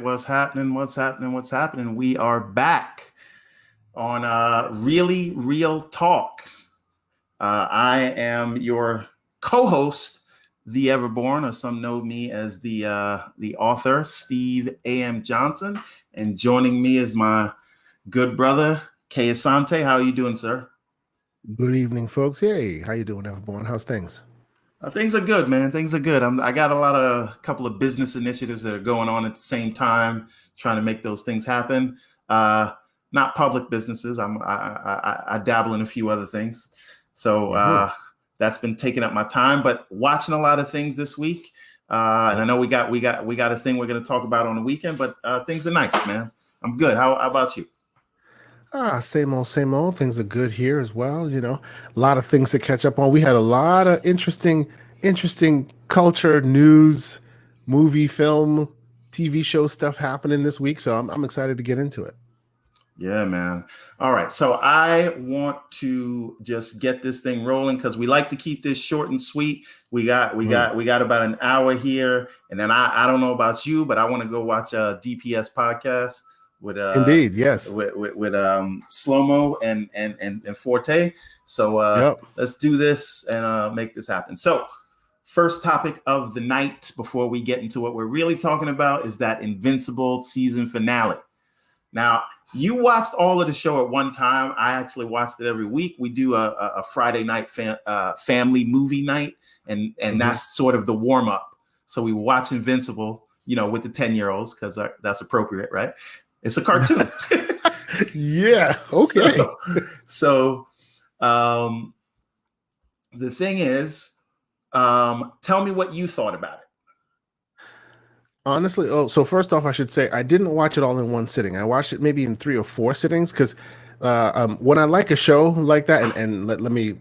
what's happening? What's happening? What's happening? We are back on Really Real Talk. I am your co-host, the Everborn, or some know me as the author, Steve A.M. Johnson, and joining me is my good brother, Kay Asante. How are you doing, sir? Good evening, folks. Hey, how you doing, Everborn? How's things? Things are good, man. Things are good. I got a couple of business initiatives that are going on at the same time, trying to make those things happen. Not public businesses. I dabble in a few other things, so that's been taking up my time. But watching a lot of things this week, and I know we got a thing we're going to talk about on the weekend. But things are nice, man. I'm good. How about you? Same old, same old. Things are good here as well. You know, a lot of things to catch up on. We had a lot of interesting culture, news, movie, film, TV show stuff happening this week. So I'm excited to get into it. Yeah, man. All right. So I want to just get this thing rolling because we like to keep this short and sweet. We got about an hour here. And then I don't know about you, but I want to go watch a DPS podcast with Indeed, yes, with Slow-Mo and Forte. So let's do this and make this happen. So first topic of the night before we get into what we're really talking about is that Invincible season finale. Now, you watched all of the show at one time. I actually watched it every week. We do a Friday night family movie night, and that's sort of the warm up. So we watch Invincible, with the 10-year-olds because that's appropriate, right? It's a cartoon. Yeah. Okay. So the thing is, tell me what you thought about it. Honestly, so first off, I should say I didn't watch it all in one sitting. I watched it maybe in 3 or 4 sittings because when I like a show like that, and let me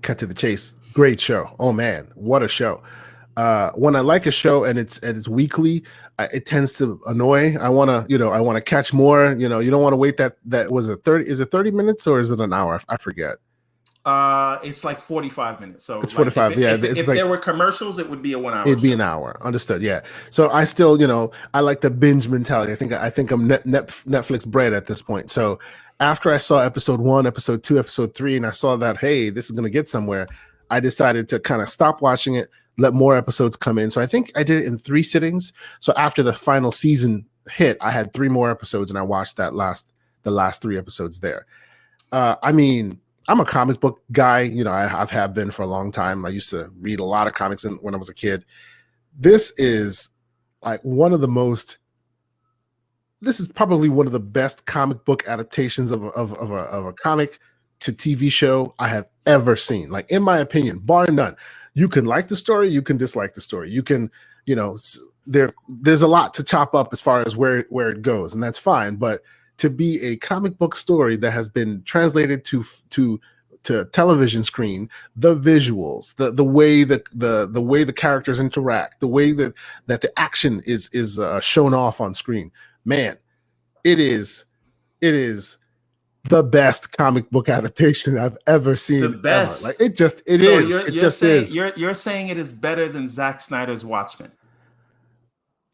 cut to the chase. Great show. Oh man, what a show! When I like a show and it's weekly, it tends to annoy. I want to catch more. You don't want to wait that was it 30? Is it 30 minutes or is it an hour? I forget. It's like 45 minutes. So it's 45. If there were commercials, it would be a 1 hour. It'd be an hour. Understood. Yeah. So I still, I like the binge mentality. I think I'm Netflix bred at this point. So after I saw episode 1, episode 2, episode 3, and I saw that, hey, this is going to get somewhere, I decided to kind of stop watching it, let more episodes come in. So I think I did it in 3 sittings. So after the final season hit, I had 3 more episodes and I watched the last 3 episodes there. I'm a comic book guy. I have been for a long time. I used to read a lot of comics when I was a kid. This is this is probably one of the best comic book adaptations of a comic to TV show I have ever seen. Like, in my opinion, bar none. You can like the story, you can dislike the story. You can, there's a lot to chop up as far as where it goes, and that's fine. But to be a comic book story that has been translated to television screen, the visuals, the way the way the characters interact, the way that the action is shown off on screen, man, it is the best comic book adaptation I've ever seen. The best. Ever. Like is. You're saying it is better than Zack Snyder's Watchmen.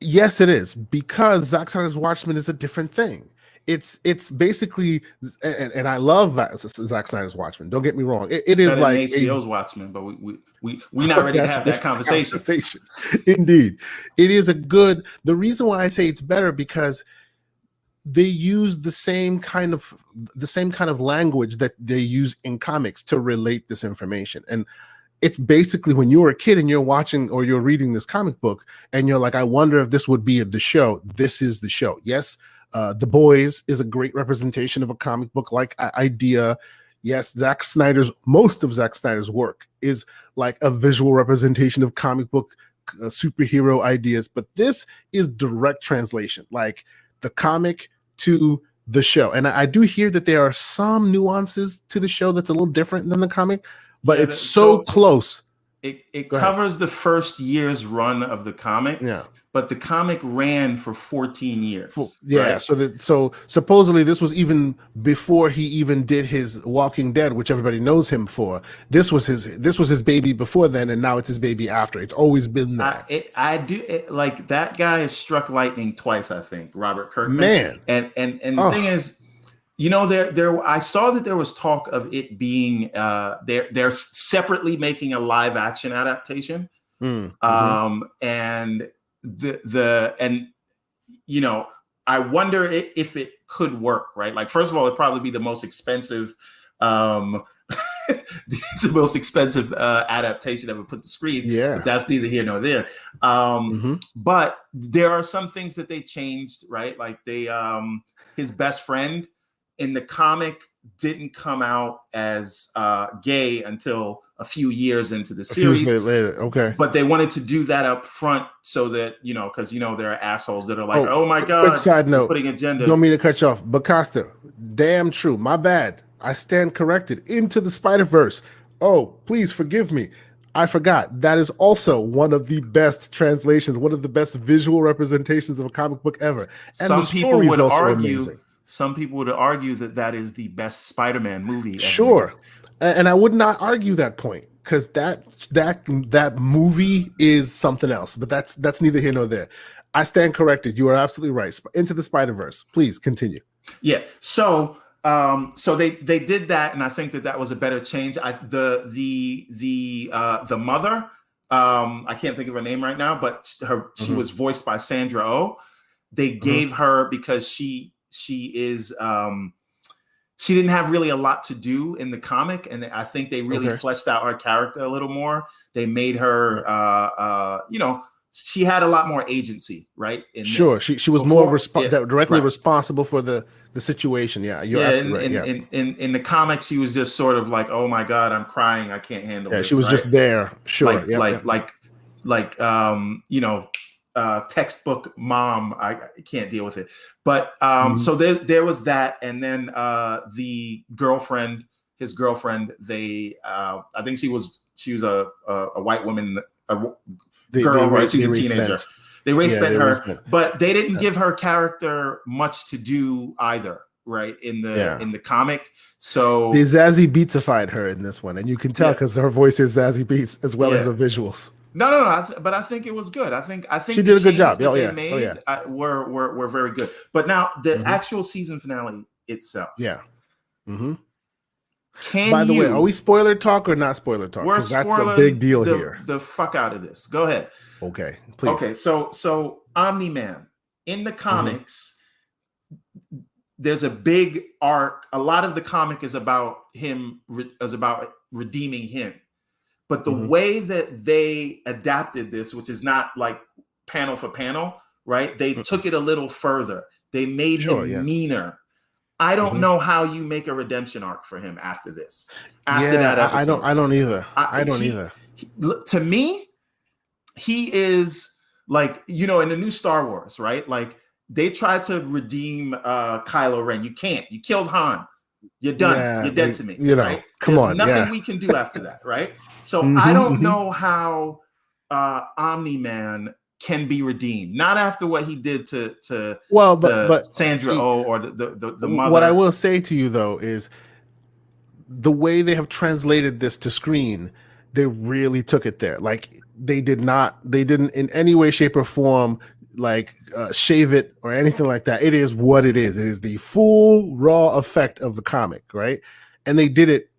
Yes, it is, because Zack Snyder's Watchmen is a different thing. It's basically, and I love Zack Snyder's Watchmen. Don't get me wrong. It is like HBO's Watchmen, but we not ready to have that conversation. Indeed, it is a good. The reason why I say it's better because they use the same kind of language that they use in comics to relate this information. And it's basically when you were a kid and you're watching or you're reading this comic book and you're like, I wonder if this would be the show. This is the show. Yes. The Boys is a great representation of a comic book like idea. Yes, most of Zack Snyder's work is like a visual representation of comic book superhero ideas, but this is direct translation, like the comic to the show. And I do hear that there are some nuances to the show that's a little different than the comic, but it's so close. It covers the first year's run of the comic. Yeah. but the comic ran for 14 years. Yeah, right? so supposedly this was even before he even did his Walking Dead, which everybody knows him for. This was his baby before then, and now it's his baby after. It's always been there. Like that guy has struck lightning twice, I think, Robert Kirkman. Man. And the thing is, there I saw that there was talk of it being they're separately making a live action adaptation. Mm-hmm. And I wonder if it could work, right? Like, first of all, it'd probably be the most expensive the most expensive adaptation ever put to screen. Yeah. But that's neither here nor there. But there are some things that they changed, right? Like his best friend in the comic didn't come out as gay until a few years into the series. A few years later, okay. But they wanted to do that up front so that, because there are assholes that are like, oh my God, quick side note, putting agendas. Don't mean to cut you off, but Costa, damn true. My bad. I stand corrected. Into the Spider-Verse. Oh, please forgive me. I forgot. That is also one of the best translations, one of the best visual representations of a comic book ever. And some the people would also argue. Amazing. Some people would argue that is the best Spider-Man movie ever. Sure, and I would not argue that point because that movie is something else. But that's neither here nor there. I stand corrected. You are absolutely right. Into the Spider-Verse. Please continue. Yeah. So they did that, and I think that was a better change. The mother, I can't think of her name right now, but she was voiced by Sandra Oh. They gave her, because she is she didn't have really a lot to do in the comic, and I think they really fleshed out her character a little more. They made her she had a lot more agency, right? She was more directly responsible for the situation. Yeah, you're absolutely right. In the comics, she was just sort of like, oh my God, I'm crying, I can't handle this. She was just there. Sure. Textbook mom, I can't deal with it. But so there was that, and then the girlfriend, his girlfriend, I think she was a white woman, girl, right? She's a teenager. They race bent her, but they didn't give her character much to do either, right? In the comic. So they Zazie Beatsified her in this one, and you can tell because her voice is Zazie Beats as well as her visuals. No. But I think it was good. I think she did a good job. Were very good. But now the actual season finale itself. Yeah. Mm-hmm. By the way, are we spoiler talk or not spoiler talk? Because that's the big deal here. The fuck out of this. Go ahead. Okay, please. Okay, so Omni-Man in the comics, there's a big arc. A lot of the comic is about him, about redeeming him. But the way that they adapted this, which is not like panel for panel, right? They took it a little further. They made him meaner. I don't know how you make a redemption arc for him after this. After that episode. I don't either. I don't either. To me, he is like, in the new Star Wars, right? Like, they tried to redeem Kylo Ren. You can't. You killed Han. You're done. Yeah, you're dead to me. Right? There's nothing we can do after that, right? So I don't know how Omni-Man can be redeemed. Not after what he did to but Sandra Oh or the mother. What I will say to you though is the way they have translated this to screen, they really took it there. Like they didn't in any way, shape, or form like shave it or anything like that. It is what it is. It is the full raw effect of the comic, right? And they did it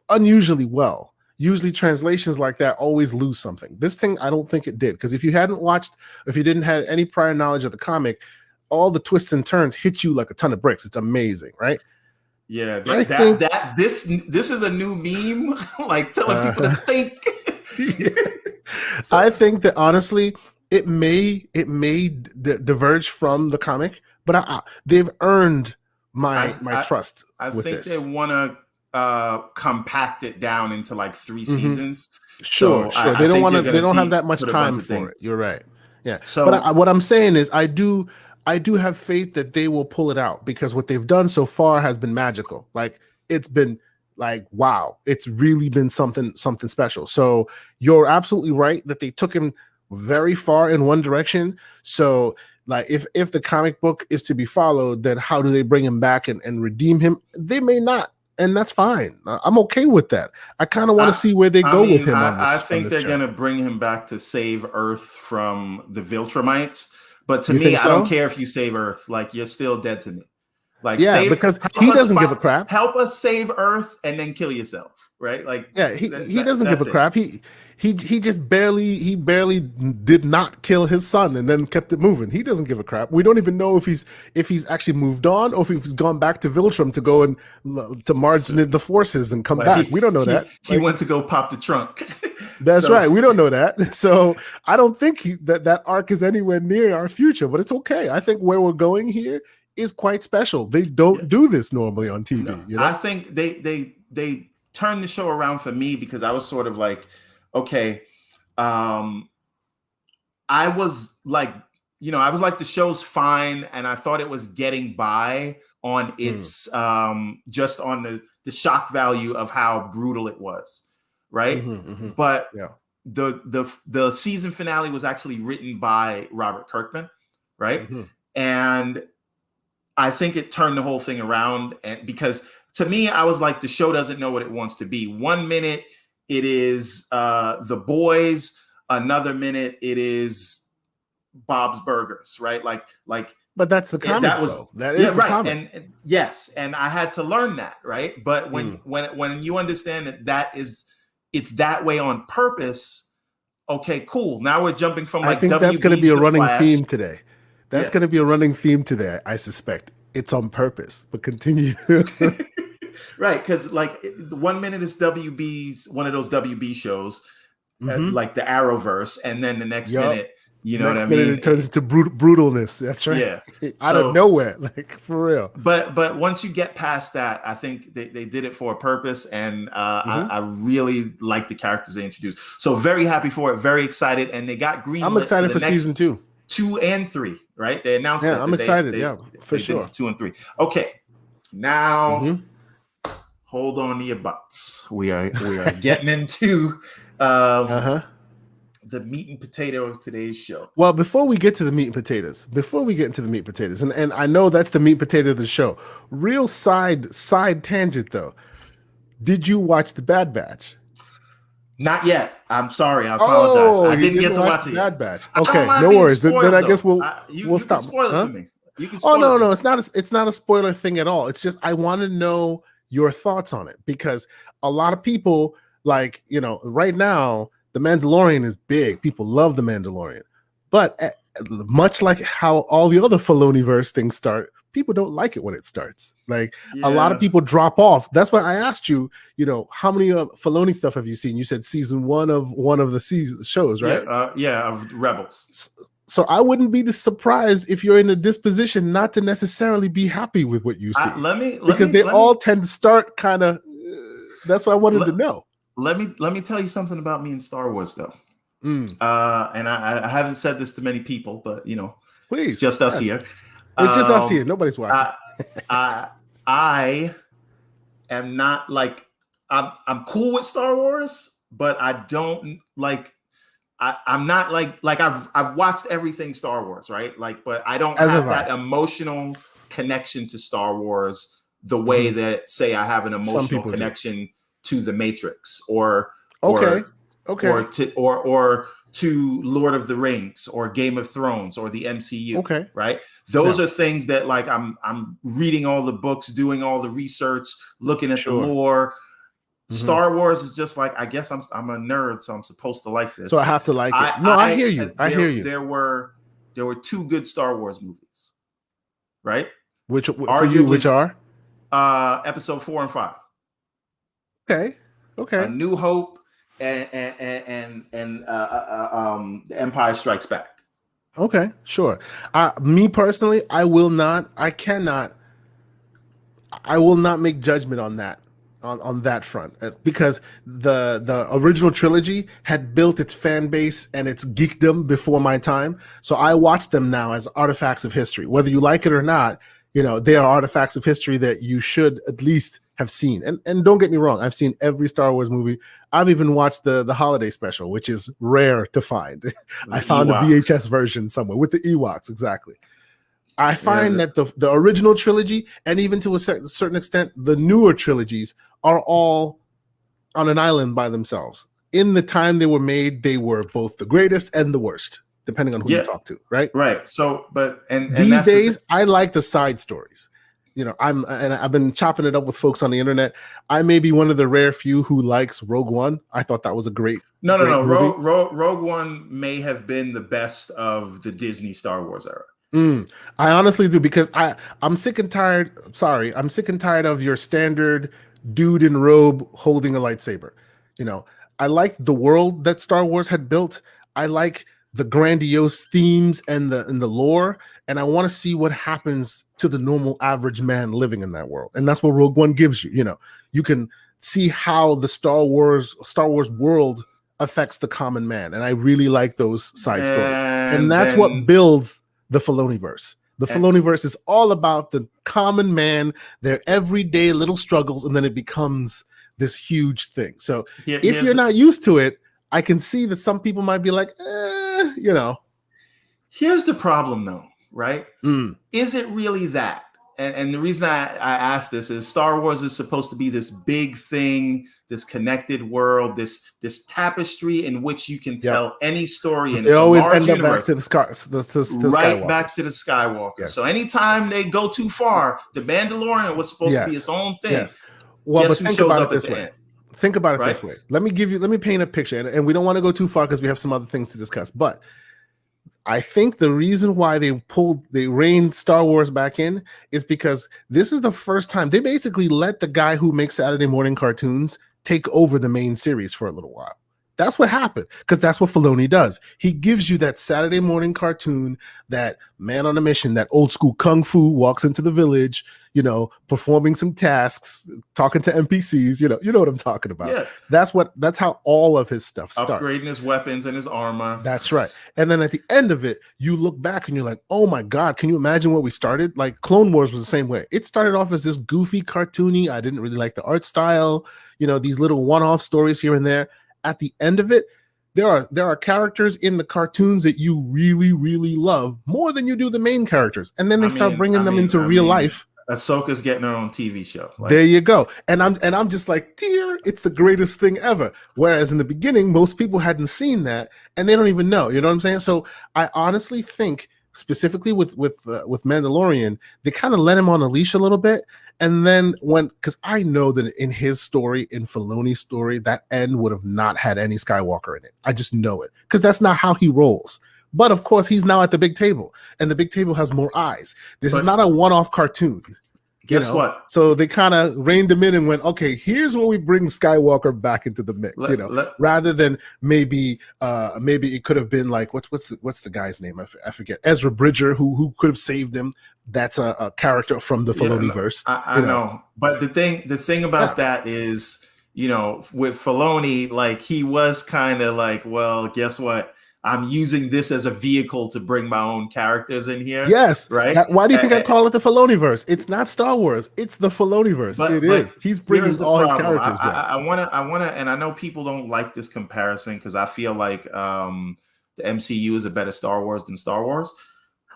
unusually well. Usually translations like that always lose something. This thing, I don't think it did. Because if you didn't have any prior knowledge of the comic, all the twists and turns hit you like a ton of bricks. It's amazing, right? Yeah, this is a new meme, like telling people to think. So, I think that honestly, it may diverge from the comic, but they've earned my trust. I with think this. They want to compact it down into like 3 seasons. Sure. They don't want to. They don't have that much time for it. You're right. Yeah. So, but what I'm saying is, I do have faith that they will pull it out because what they've done so far has been magical. Like it's been like, wow, it's really been something special. So you're absolutely right that they took him very far in one direction. So like if the comic book is to be followed, then how do they bring him back and redeem him? They may not, and that's fine. I'm okay with that. I kind of want to see where they go with him on this. I think they're going to bring him back to save Earth from the Viltrumites. But to You me, think so? I don't care if you save Earth. Like, you're still dead to me. Like, yeah, because he doesn't give a crap. Help us save Earth and then kill yourself, right? Like, yeah, he doesn't give a crap. He just barely did not kill his son and then kept it moving. He doesn't give a crap. We don't even know if he's actually moved on or if he's gone back to Viltrum to go and to march the forces and come back. We don't know that. He went to go pop the trunk. That's right. We don't know that. So I don't think that arc is anywhere near our future, but it's okay. I think where we're going here is quite special. They don't do this normally on TV. No. You know? I think they turned the show around for me because I was sort of like, okay, I was like, the show's fine, and I thought it was getting by on its just on the shock value of how brutal it was, right? But the season finale was actually written by Robert Kirkman, right? And I think it turned the whole thing around, and because to me, I was like, the show doesn't know what it wants to be. 1 minute it is The Boys, another minute it is Bob's Burgers, right? Like. But that's the comic. That is the right. comic. And yes, and I had to learn that, right? But when you understand that it's that way on purpose, okay, cool. Now we're jumping from like. I think WB that's going to be a running Flash. theme today. That's going to be a running theme today, I suspect. It's on purpose, but continue. Right, because like 1 minute is WB's one of those WB shows, like the Arrowverse, and then the next minute, what I mean? It turns into brutalness. That's right. Yeah, out of nowhere, like for real. But once you get past that, I think they did it for a purpose, and I really like the characters they introduced. So very happy for it, very excited, and they got green. I'm excited for season 2. 2 and 3, right? They announced it. Yeah, I'm excited. For sure. 2 and 3. Okay, now hold on to your butts. We are getting into the meat and potato of today's show. Well, before we get into the meat and potatoes, and I know that's the meat and potato of the show. Real side tangent though. Did you watch The Bad Batch? Not yet. I'm sorry. I apologize. I didn't get to watch it yet. Bad Batch. Okay, no worries. Then I guess we'll stop. Spoil it for me. You can spoil no. It's not a spoiler thing at all. It's just I want to know your thoughts on it because a lot of people right now The Mandalorian is big. People love The Mandalorian, but much like how all the other Filoniverse things start, people don't like it when it starts. Like a lot of people drop off. That's why I asked you, how many Filoni stuff have you seen? You said season one of the season shows, right? Of Rebels. So I wouldn't be surprised if you're in a disposition not to necessarily be happy with what you see. Because they all tend to start kind of. That's why I wanted to know. Let me tell you something about me in Star Wars, though. And I haven't said this to many people, but please, it's just us here. It's just us here. Nobody's watching. I am not like I'm cool with Star Wars, but I don't like. I'm not like I've watched everything Star Wars, right? Like, but I don't have that emotional connection to Star Wars the way that, say, I have an emotional connection to The Matrix or to Lord of the Rings or Game of Thrones or the MCU. Okay. Right. Those are things that like I'm reading all the books, doing all the research, looking at the lore. Star Wars is just like, I guess I'm a nerd, so I'm supposed to like this. So I have to like it. I hear you. I hear you. There were 2 good Star Wars movies, right? Which are? Episode 4 and 5. Okay. A New Hope and Empire Strikes Back. Okay, sure. Me personally, I will not make judgment on that. On that front, because the original trilogy had built its fan base and its geekdom before my time. So I watch them now as artifacts of history. Whether you like it or not, they are artifacts of history that you should at least have seen. And don't get me wrong, I've seen every Star Wars movie. I've even watched the holiday special, which is rare to find. I found Ewoks. a VHS version somewhere with the Ewoks, exactly. I find that the original trilogy, and even to a certain extent, the newer trilogies, are all on an island by themselves. In the time they were made, they were both the greatest and the worst, depending on who you talk to, right? Right. So, but and these days, I like the side stories. You know, I've been chopping it up with folks on the internet. I may be one of the rare few who likes Rogue One. I thought that was a great no. Rogue One may have been the best of the Disney Star Wars era. I honestly do, because I'm sick and tired. Sorry, I'm sick and tired of your standard dude in robe holding a lightsaber. You know, I liked the world that Star Wars had built. I like the grandiose themes and the lore, and I want to see what happens to the normal average man living in that world. And that's what Rogue One gives you. You know, you can see how the Star Wars world affects the common man, and I really like those side stories. And that's what builds the Filoniverse. The Filoniverse is all about the common man, their everyday little struggles, and then it becomes this huge thing. So if you're not used to it, I can see that some people might be like, you know. Here's the problem, though, right? Is it really that? And the reason I ask this is Star Wars is supposed to be this big thing, this connected world, this tapestry in which you can tell any story. And they always end up back to the Skywalker. Back to the Skywalker. Yes. So anytime they go too far, the Mandalorian was supposed to be its own thing. Yes. Well, but think about it this way. Think about it this way. Let me paint a picture, and we don't want to go too far because we have some other things to discuss. But I think the reason why they reined Star Wars back in is because this is the first time they basically let the guy who makes Saturday morning cartoons take over the main series for a little while. That's what happened, because that's what Filoni does. He gives you that Saturday morning cartoon, that man on a mission, that old school kung fu, walks into the village, you know, performing some tasks, talking to NPCs, you know what I'm talking about. Yeah. That's how all of his stuff starts. Upgrading his weapons and his armor. That's right. And then at the end of it, you look back and you're like, oh my God, can you imagine what we started? Like Clone Wars was the same way. It started off as this goofy cartoony. I didn't really like the art style, you know, these little one-off stories here and there. At the end of it, there are characters in the cartoons that you really, really love more than you do the main characters. And then they start bringing them into real life. Ahsoka's getting her own TV show. There you go. And I'm just like, dear, it's the greatest thing ever. Whereas in the beginning, most people hadn't seen that and they don't even know. You know what I'm saying? So I honestly think, specifically with Mandalorian, they kind of let him on a leash a little bit. And then because I know that in his story, in Filoni's story, that end would have not had any Skywalker in it. I just know it, because that's not how he rolls. But of course, he's now at the big table, and the big table has more eyes. This is not a one-off cartoon. Guess what? So they kind of reined him in and went, okay, here's where we bring Skywalker back into the mix, rather than maybe it could have been like, what's the guy's name? I forget. Ezra Bridger, who could have saved him. That's a character from the Filoniverse. I know. But the thing about that is, you know, with Filoni, like he was kind of like, well, guess what? I'm using this as a vehicle to bring my own characters in here. Yes. Right. Why do you think I call it the Filoniverse? It's not Star Wars. It's the Filoniverse. It is. He's bringing all his characters back. I want to, and I know people don't like this comparison because I feel like the MCU is a better Star Wars than Star Wars.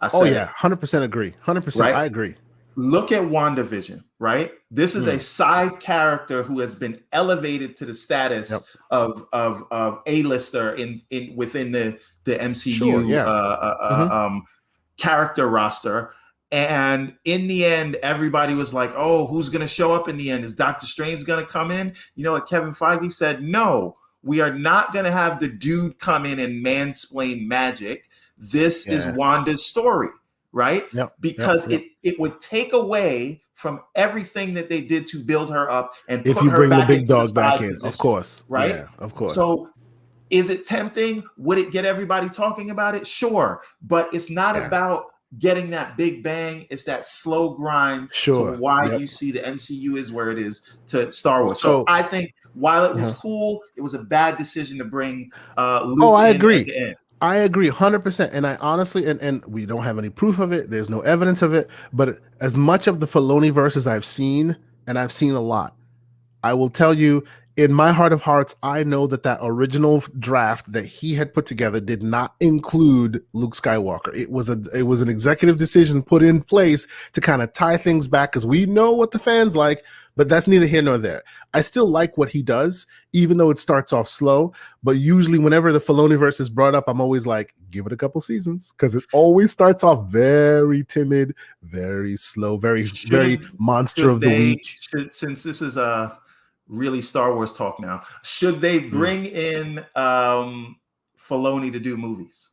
100% agree. 100%. Right? I agree. Look at WandaVision, right? This is a side character who has been elevated to the status of A-lister within the MCU character roster. And in the end, everybody was like, oh, who's going to show up in the end? Is Doctor Strange going to come in? You know what Kevin Feige said? No, we are not going to have the dude come in and mansplain magic. This is Wanda's story. Right? Because it would take away from everything that they did to build her up and if put you her bring back the big dog the back in, position, of course. Right? Yeah, of course. So is it tempting? Would it get everybody talking about it? Sure. But it's not about getting that big bang. It's that slow grind to why you see the MCU is where it is to Star Wars. So I think while it was cool, it was a bad decision to bring Luke I in agree. at the end. I agree 100%. And I honestly, and we don't have any proof of it. There's no evidence of it. But as much of the Filoniverse as I've seen, and I've seen a lot, I will tell you, in my heart of hearts, I know that original draft that he had put together did not include Luke Skywalker. It was an executive decision put in place to kind of tie things back, because we know what the fans like, but that's neither here nor there. I still like what he does, even though it starts off slow. But usually whenever the Filoniverse is brought up, I'm always like, give it a couple seasons, because it always starts off very timid, very slow, very monster of the week. Since this is really Star Wars talk now, should they bring in Filoni to do movies?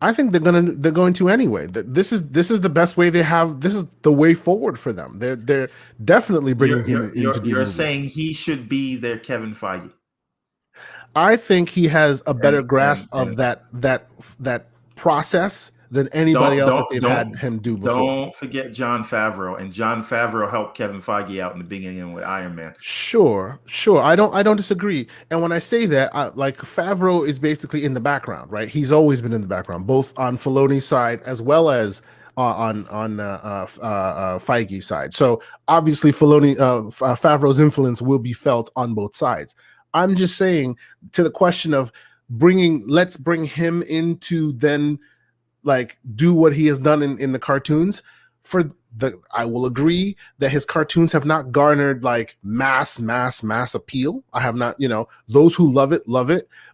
I think they're going to anyway. This is the best way they have. This is the way forward for them. They're definitely bringing him in to do movies. You're saying he should be their Kevin Feige? I think he has a better grasp of that process than anybody else that they've had him do before. Don't forget Jon Favreau, and Jon Favreau helped Kevin Feige out in the beginning with Iron Man. Sure. I don't disagree. And when I say that, like, Favreau is basically in the background, right? He's always been in the background, both on Filoni's side as well as on Feige's side. So obviously Favreau's influence will be felt on both sides. I'm just saying, to the question of let's bring him into then, like, do what he has done in the cartoons. I will agree that his cartoons have not garnered like mass appeal. I have not, those who love it,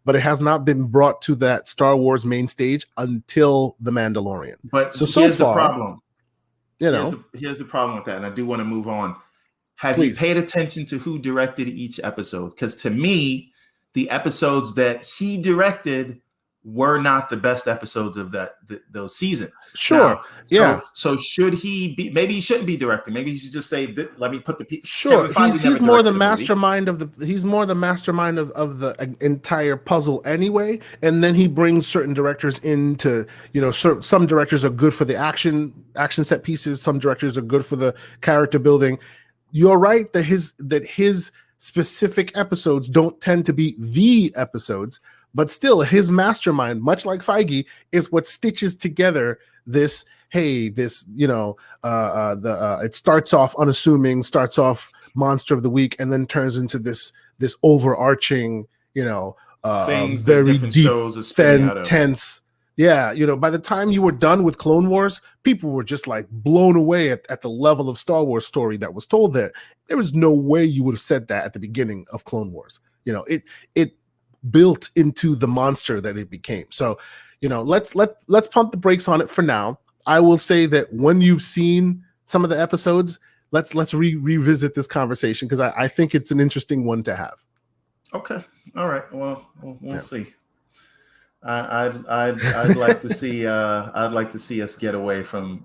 but it has not been brought to that Star Wars main stage until The Mandalorian. But so here's the problem. Here's the problem with that, and I do want to move on. Have you paid attention to who directed each episode? Because to me, the episodes that he directed were not the best episodes of those seasons. Sure. So should he be? Maybe he shouldn't be directing. Maybe he should just say, "Let me put the piece." Sure. He's more the mastermind of the. He's more the mastermind of the entire puzzle anyway. And then he brings certain directors into. Some directors are good for the action set pieces. Some directors are good for the character building. You're right that his specific episodes don't tend to be the episodes. But still, his mastermind, much like Feige, is what stitches together this. Hey, this, it starts off unassuming, starts off monster of the week, and then turns into this overarching, things very different deep, shows are spinning out of. Tense. Yeah, by the time you were done with Clone Wars, people were just like blown away at the level of Star Wars story that was told there. There was no way you would have said that at the beginning of Clone Wars. It built into the monster that it became. So, let's pump the brakes on it for now. I will say that when you've seen some of the episodes, let's revisit this conversation, because I think it's an interesting one to have. Okay. All right. Well, we'll see. I'd like to see us get away from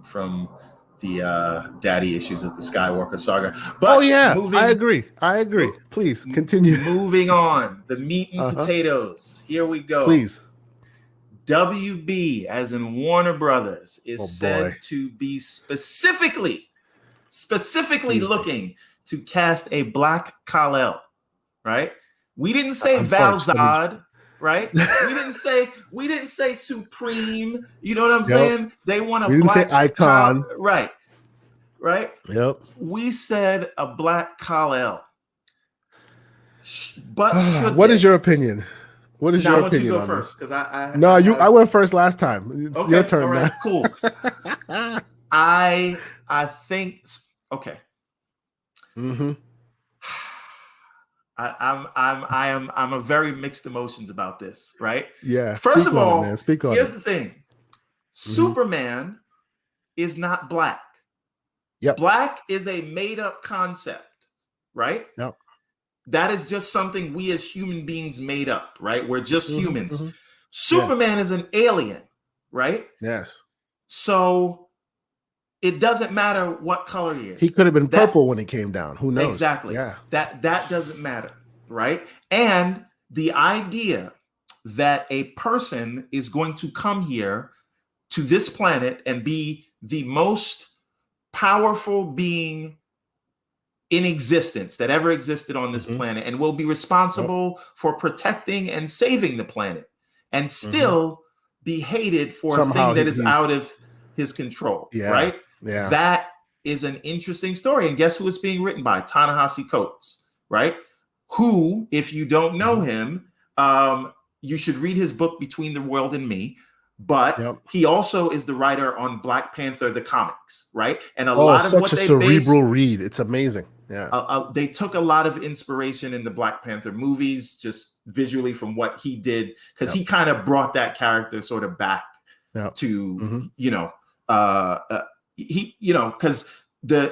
the daddy issues of the Skywalker saga. But I agree. Please continue. Moving on, the meat and potatoes. Here we go. Please. WB, as in Warner Brothers, is said to be specifically looking to cast a Black Kal-El. Right? We didn't say Val-Zod. Right? We didn't say Supreme. You know what I'm saying? They want a black say Icon. Right. Yep. We said a Black Kal-El. But what is your opinion? What is your opinion on first? This? I went first last time. It's your turn now. Cool. I think okay. Mm-hmm. I'm a very mixed emotions about this, right? Yeah. First of all, here's the thing. Superman is not black. Yep. Black is a made-up concept, right? Yep. That is just something we as human beings made up, right? We're just humans. Mm-hmm. Superman is an alien, right? Yes. So it doesn't matter what color he is. He could have been purple when he came down. Who knows? Exactly. Yeah. That doesn't matter, right? And the idea that a person is going to come here to this planet and be the most powerful being in existence that ever existed on this planet, and will be responsible for protecting and saving the planet, and still be hated for a thing that is out of his control, right? Yeah. That is an interesting story. And guess who it's being written by? Ta-Nehisi Coates, right? Who, if you don't know him, you should read his book, Between the World and Me. But he also is the writer on Black Panther, the comics, right? And a lot of what they cerebral read. It's amazing. Yeah. They took a lot of inspiration in the Black Panther movies, just visually from what he did, because he kind of brought that character sort of back to, because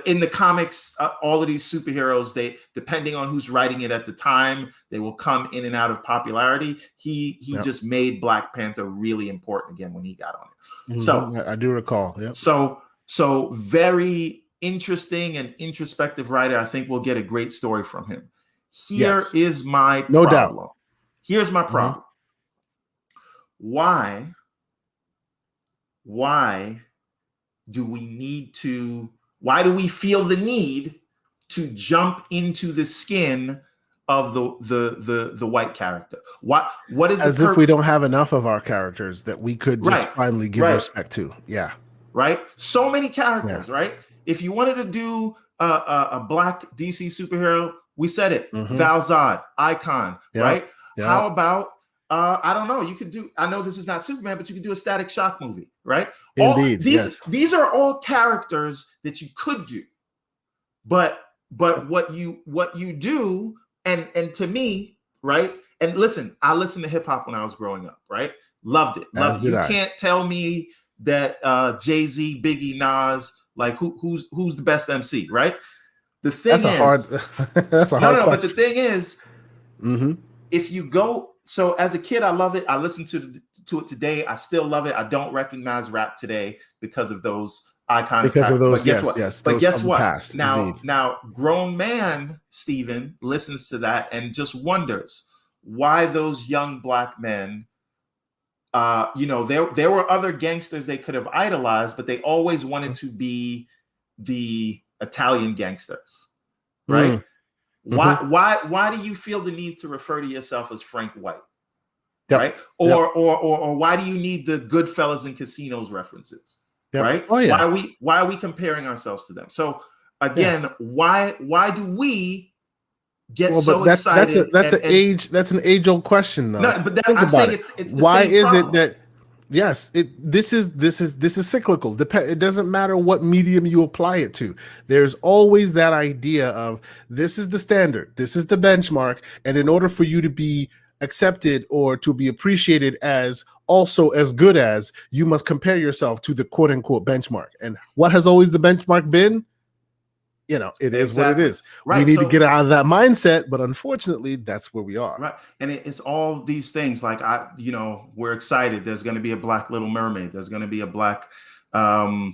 in the comics, all of these superheroes, they, depending on who's writing it at the time, they will come in and out of popularity. He just made Black Panther really important again when he got on it. So I do recall. Yeah. So very interesting and introspective writer. I think we'll get a great story from him. Here is my problem. No doubt. Here's my problem. Why do we feel the need to jump into the skin of the white character? What is as if we don't have enough of our characters that we could just finally give respect to? Yeah. Right. So many characters, right? If you wanted to do a Black DC superhero, we said it. Val Zod, Icon, right? How about I don't know. You could do. I know this is not Superman, but you could do a Static Shock movie, right? Indeed. These are all characters that you could do, but what you do, and to me, right? And listen, I listened to hip hop when I was growing up, right? Loved it. You can't tell me that Jay-Z, Biggie, Nas, like who's the best MC, right? The thing that's a hard question. But the thing is, if you go. So as a kid, I love it. I listened to it today. I still love it. I don't recognize rap today because of those iconic. Because of those, but guess what? Past, now, grown man Steven listens to that and just wonders why those young Black men. There were other gangsters they could have idolized, but they always wanted to be the Italian gangsters, right? Why do you feel the need to refer to yourself as Frank White? Right? Or why do you need the Goodfellas and Casinos references? Right? Oh, yeah. Why are we comparing ourselves to them? So again, why do we get excited? That's an age-old question, though. No, but I'm saying it's the why same is problem. It that this is cyclical. It doesn't matter what medium you apply it to. There's always that idea of this is the standard, this is the benchmark, and in order for you to be accepted or to be appreciated as also as good as, you must compare yourself to the quote unquote benchmark. And what has always the benchmark been? It is what it is. Right. We need to get out of that mindset, but unfortunately, that's where we are. Right. And it's all these things like we're excited. There's going to be a Black Little Mermaid. There's going to be a Black. The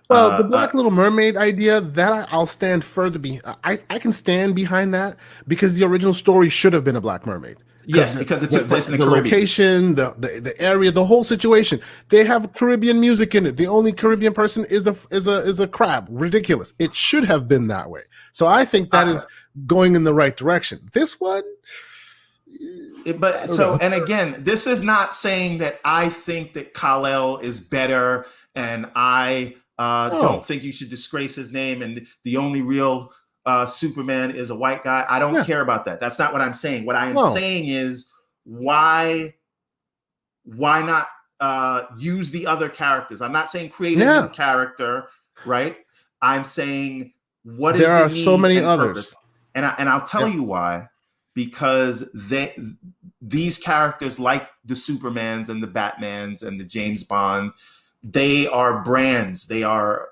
Black Little Mermaid idea, that I'll stand further I can stand behind that, because the original story should have been a Black Mermaid. Yes, because it took place in the Caribbean. Location, the area, the whole situation. They have Caribbean music in it. The only Caribbean person is a crab. Ridiculous. It should have been that way. So I think that is going in the right direction. This one, and again, this is not saying that I think that Kal-El is better, and I don't think you should disgrace his name, and the only real Superman is a white guy. I don't care about that. That's not what I'm saying. What I am saying is why not use the other characters? I'm not saying create a new character, right? I'm saying there are so many others, and I'll tell you why. Because these characters, like the Supermans and the Batmans and the James Bond, they are brands. They are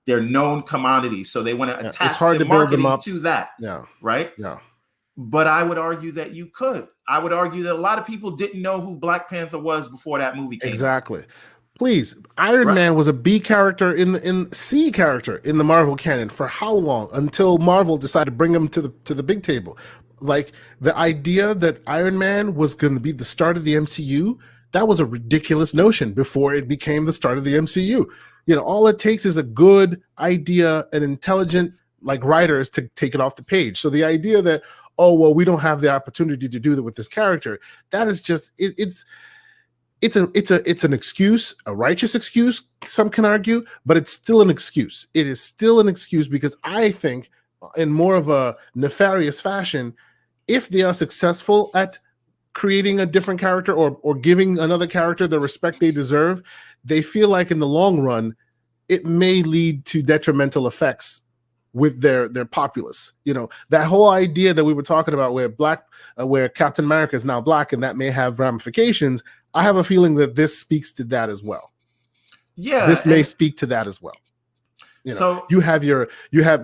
they're known commodities, so they want to attach their marketing to that. Right. But I would argue that you could. I would argue that a lot of people didn't know who Black Panther was before that movie came. Exactly. Please, Iron Man was a B character C character in the Marvel canon for how long? Until Marvel decided to bring him to the big table. Like, the idea that Iron Man was going to be the start of the MCU, that was a ridiculous notion before it became the start of the MCU. All it takes is a good idea and intelligent writers to take it off the page. So the idea that, we don't have the opportunity to do that with this character, that is just it's an excuse, a righteous excuse, some can argue, but it's still an excuse. It is still an excuse because I think in more of a nefarious fashion, if they are successful at creating a different character or giving another character the respect they deserve, they feel like in the long run, it may lead to detrimental effects with their populace. You know, that whole idea that we were talking about where Captain America is now black and that may have ramifications. I have a feeling that this speaks to that as well. Yeah. This may speak to that as well. You know, so you have,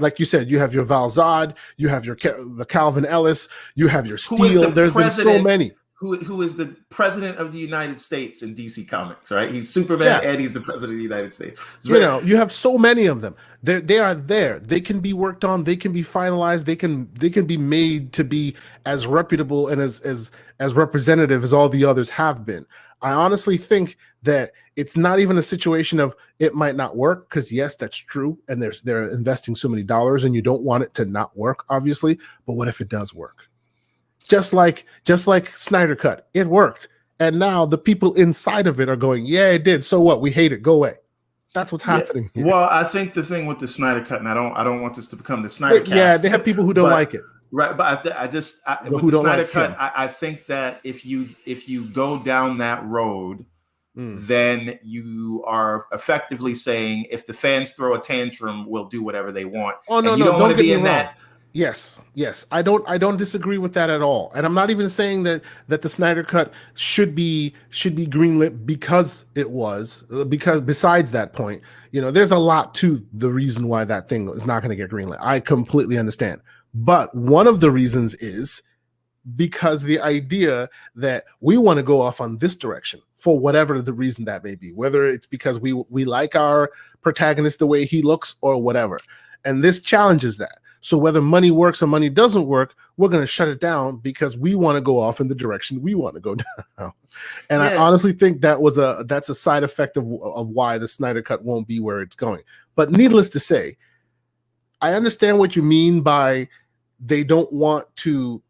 like you said, you have your Val Zod, you have the Calvin Ellis, you have your Steel. There's been so many. Who is the president of the United States in DC Comics, right? He's Superman and he's the president of the United States. You know, you have so many of them. They are there. They can be worked on. They can be finalized. They can be made to be as reputable and as representative as all the others have been. I honestly think that it's not even a situation of it might not work, because yes, that's true. And they're investing so many dollars and you don't want it to not work, obviously. But what if it does work? Just like Snyder Cut, it worked. And now the people inside of it are going, yeah, it did. So what? We hate it. Go away. That's what's happening here. Well, I think the thing with the Snyder Cut, and I don't want this to become the Snyder Cast. Yeah, they have people who don't like it. Right, but with the Snyder Cut, I think that if you go down that road, then you are effectively saying if the fans throw a tantrum, we'll do whatever they want. Oh no, you don't want to get be me in wrong. that. Yes. I don't disagree with that at all. And I'm not even saying that the Snyder Cut should be greenlit because it was, because besides that point, you know, there's a lot to the reason why that thing is not going to get greenlit. I completely understand. But one of the reasons is because the idea that we want to go off on this direction for whatever the reason that may be, whether it's because we like our protagonist the way he looks or whatever. And this challenges that. So whether money works or money doesn't work, we're going to shut it down because we want to go off in the direction we want to go down. And I honestly think that's a side effect of why the Snyder Cut won't be where it's going. But needless to say, I understand what you mean by they don't want to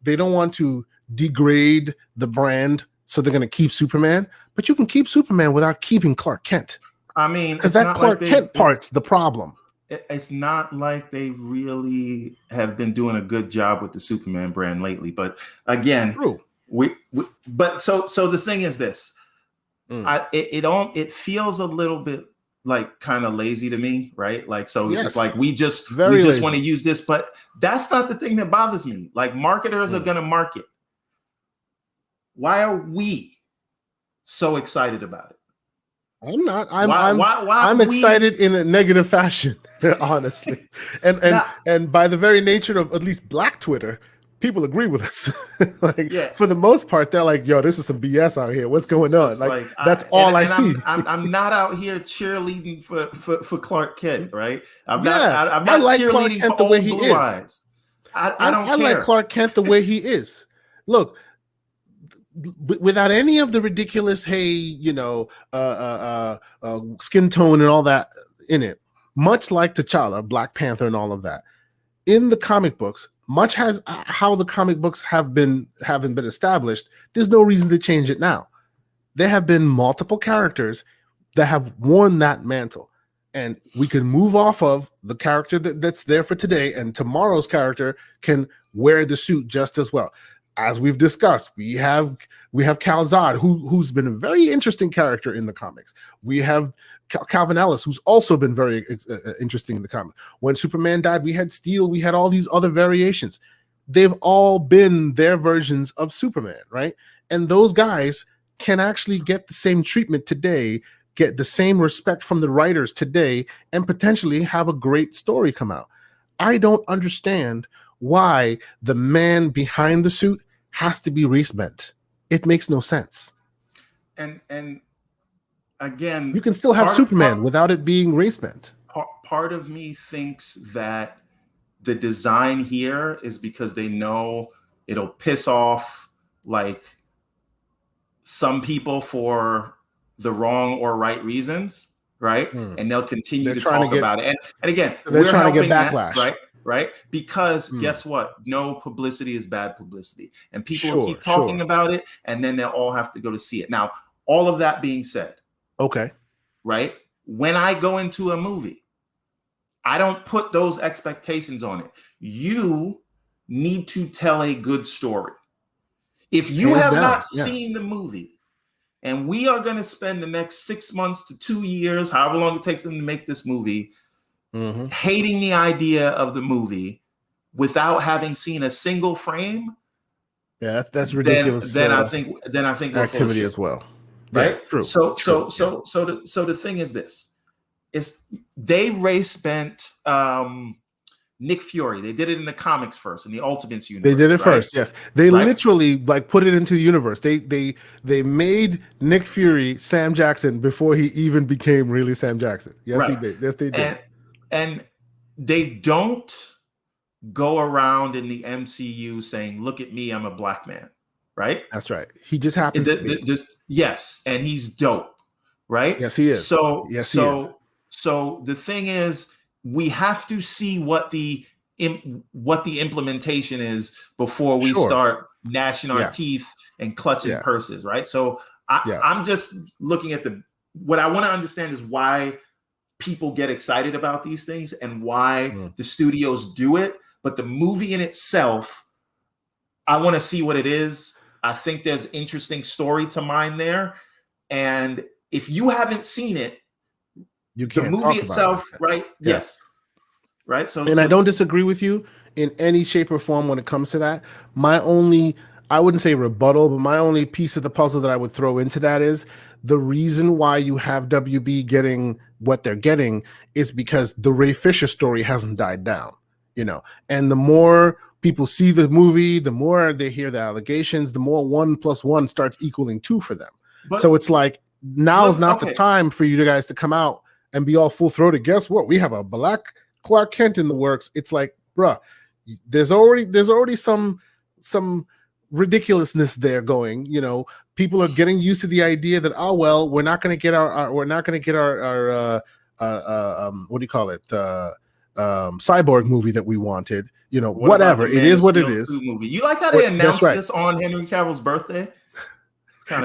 degrade the brand, so they're going to keep Superman. But you can keep Superman without keeping Clark Kent. I mean, because that Clark Kent part's the problem. It's not like they really have been doing a good job with the Superman brand lately. But again, true. So the thing is this, it feels a little bit like kind of lazy to me, right? Like, so it's like we just want to use this, but that's not the thing that bothers me. Like, marketers are going to market. Why are we so excited about it? I'm not. I'm excited in a negative fashion, honestly. And by the very nature of at least Black Twitter, people agree with us. For the most part, they're like, "Yo, this is some BS out here. What's going on?" Like that's all I see. I'm not out here cheerleading for Clark Kent, right? I'm not like Clark cheerleading Kent for the way old he Blue is. Eyes. I don't care. I like Clark Kent the way he is. Look, without any of the ridiculous, skin tone and all that in it, much like T'Challa, Black Panther, and all of that, in the comic books, much as how the comic books haven't been established, there's no reason to change it now. There have been multiple characters that have worn that mantle, and we can move off of the character that's there for today, and tomorrow's character can wear the suit just as well. As we've discussed, we have Kal Zod, who's been a very interesting character in the comics. We have Calvin Ellis, who's also been very interesting in the comics. When Superman died, we had Steel, we had all these other variations. They've all been their versions of Superman, right? And those guys can actually get the same treatment today, get the same respect from the writers today, and potentially have a great story come out. I don't understand why the man behind the suit has to be race bent. It makes no sense. And again, you can still have Superman without it being race bent. Part of me thinks that the design here is because they know it'll piss off like some people for the wrong or right reasons, right? And they'll continue to talk about it. And again, they're trying to get backlash, right? Because guess what? No publicity is bad publicity. And people will keep talking about it, and then they'll all have to go to see it. Now, All of that being said, okay, right? When I go into a movie, I don't put those expectations on it. You need to tell a good story. If you hands have down, not seen the movie, and we are going to spend the next 6 months to 2 years, however long it takes them to make this movie, hating the idea of the movie without having seen a single frame, that's ridiculous. Then I think we're full of shit as well, right? Yeah, true. So true. the thing is this: is Dave Ray spent Nick Fury. They did it in the comics first, in the Ultimates universe. They did it right? first, yes. They literally like put it into the universe. They made Nick Fury Sam Jackson before he even became really Sam Jackson. Yes, he did. Yes, they did. And they don't go around in the MCU saying, "Look at me, I'm a black man." Right? That's right. He just happens to be. Yes, and he's dope, right? Yes, he is. So yes, he is. So the thing is, we have to see what the implementation is before we start gnashing our teeth and clutching purses, right? So I'm just looking at what I want to understand is why people get excited about these things and why the studios do it. But the movie in itself, I want to see what it is. I think there's interesting story to mine there. And if you haven't seen it, you can't the movie itself, right? Yes. Right. And I don't disagree with you in any shape or form when it comes to that. My only, I wouldn't say rebuttal, but my only piece of the puzzle that I would throw into that is the reason why you have WB getting what they're getting is because the Ray Fisher story hasn't died down, and the more people see the movie, the more they hear the allegations, the more 1 + 1 starts equaling 2 for them. So it's like, now is not the time for you guys to come out and be all full throated. Guess what? We have a black Clark Kent in the works. It's like, bruh, there's already some ridiculousness there going. People are getting used to the idea that, oh well, we're not going to get our what do you call it, cyborg movie that we wanted. Whatever it is, what it is. Movie. You like how they announced this on Henry Cavill's birthday?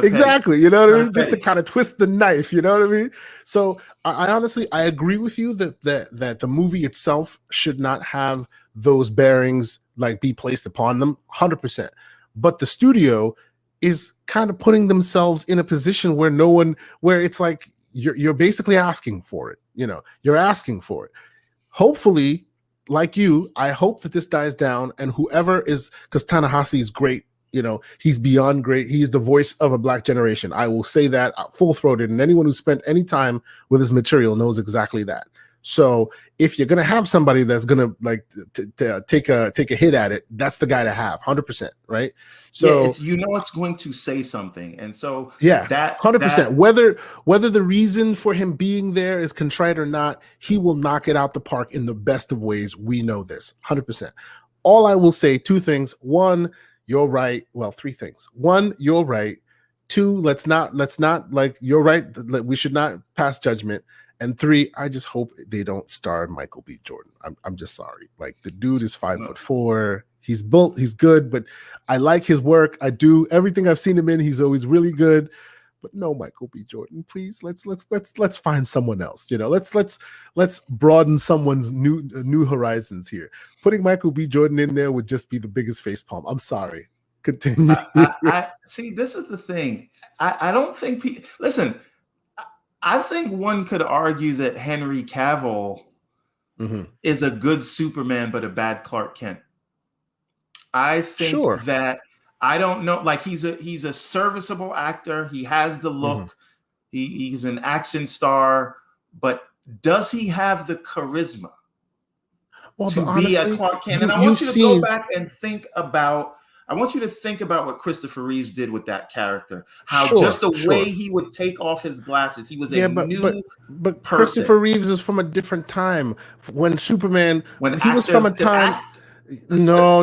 Exactly, you know what I mean? Just to kind of twist the knife, you know what I mean? So I honestly, I agree with you that the movie itself should not have those bearings like be placed upon them 100%. But the studio is kind of putting themselves in a position where it's like you're basically asking for it. You're asking for it. Hopefully, like you, I hope that this dies down, and whoever is, because Ta-Nehisi is great. He's beyond great. He's the voice of a black generation. I will say that full-throated, and anyone who spent any time with his material knows exactly that. So if you're gonna have somebody that's gonna like take a hit at it, that's the guy to have, 100%, right? So it's going to say something, and so that 100%. Whether the reason for him being there is contrite or not, he will knock it out the park in the best of ways. We know this, 100%. All I will say, 2 things: 1, you're right. Well, 3 things. 1, you're right. 2, let's not like, you're right. We should not pass judgment. And 3, I just hope they don't star Michael B. Jordan. I'm just sorry. Like, the dude is 5'4". He's built. He's good, but I like his work. I do. Everything I've seen him in, he's always really good. But no, Michael B. Jordan, please. Let's find someone else. Let's broaden someone's new horizons here. Putting Michael B. Jordan in there would just be the biggest facepalm. I'm sorry. Continue. I see. This is the thing. I don't think listen. I think one could argue that Henry Cavill is a good Superman, but a bad Clark Kent. I think that, I don't know, like, he's a serviceable actor. He has the look. He's an action star, but does he have the charisma to be a Clark Kent? And I want you to go back and think about. I want you to think about what Christopher Reeves did with that character. How just the way he would take off his glasses, he was a new but person. Christopher Reeves is from a different time. When Superman, he was from a time. No.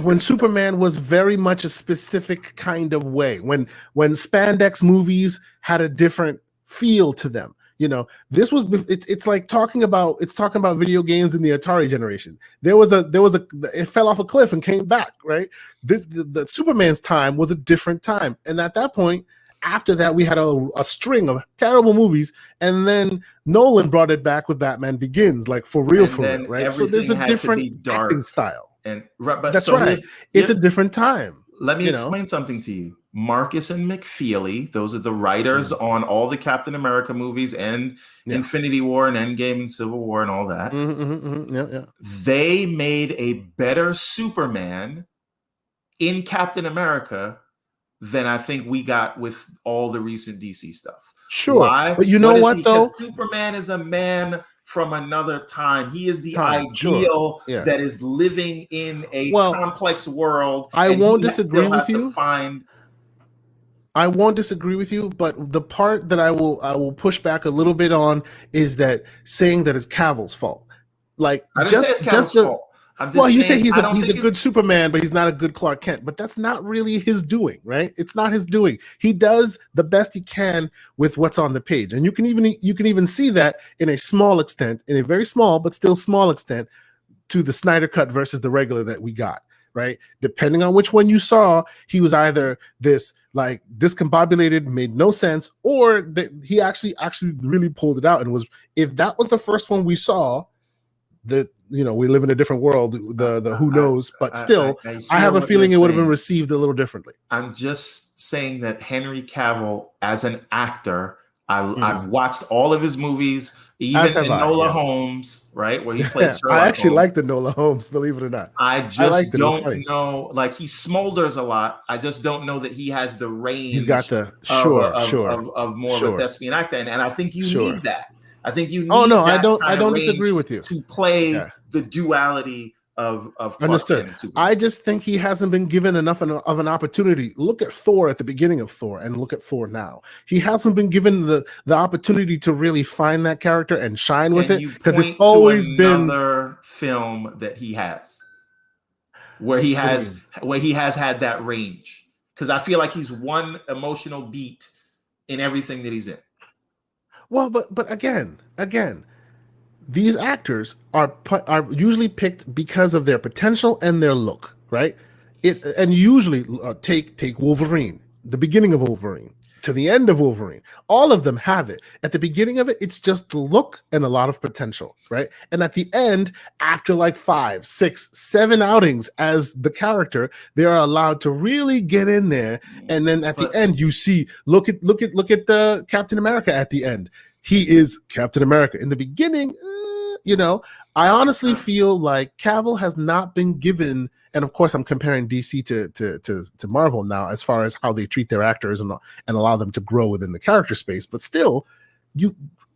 When Superman was very much a specific kind of way. When spandex movies had a different feel to them. This was, it's like talking about video games in the Atari generation. It fell off a cliff and came back, right? The Superman's time was a different time. And at that point, after that, we had a string of terrible movies, and then Nolan brought it back with Batman Begins, like for real, right? So there's a different acting style. That's right. It's a different time. Let me explain something to you. Marcus and McFeely, those are the writers on all the Captain America movies and Infinity War and Endgame and Civil War and all that. They made a better Superman in Captain America than I think we got with all the recent DC stuff. Sure. Why? But you know what, though? Superman is a man from another time. He is the ideal that is living in a complex world. I won't disagree with you. I won't disagree with you, but the part that I will push back a little bit on is that saying that it's Cavill's fault. Like, I didn't say it's Cavill's fault. You say he's a good Superman, but he's not a good Clark Kent. But that's not really his doing, right? It's not his doing. He does the best he can with what's on the page, and you can even see that in a small extent, in a very small but still small extent, to the Snyder Cut versus the regular that we got, right? Depending on which one you saw, he was either this like discombobulated, made no sense, or that he actually really pulled it out and was. If that was the first one we saw, that we live in a different world, the who knows, but still I have a feeling it would have been received a little differently. I'm just saying that Henry Cavill as an actor, I've watched all of his movies, even Enola Holmes, right, where he played Sherlock I actually Holmes. like the Enola Holmes, believe it or not. I just don't know, like, he smolders a lot. I just don't know that he has the range. He's got the of more of a thespian actor, and I think you need that. I think you need I don't disagree with you to play the duality of understood. I just think he hasn't been given enough of an opportunity. Look at Thor at the beginning of Thor and look at Thor now. He hasn't been given the opportunity to really find that character and shine with it, because it's always been another film that he has where he has had that range, because I feel like he's one emotional beat in everything that he's in. Well, but again, these actors are usually picked because of their potential and their look, right? And usually take Wolverine, the beginning of Wolverine to the end of Wolverine. All of them have it. At the beginning of it, it's just the look and a lot of potential, right? And at the end, after like 5, 6, 7 outings as the character, they are allowed to really get in there. And then at the end, you see, look at the Captain America at the end. He is Captain America. In the beginning, I honestly feel like Cavill has not been given, and of course I'm comparing DC to Marvel now as far as how they treat their actors and allow them to grow within the character space, but still,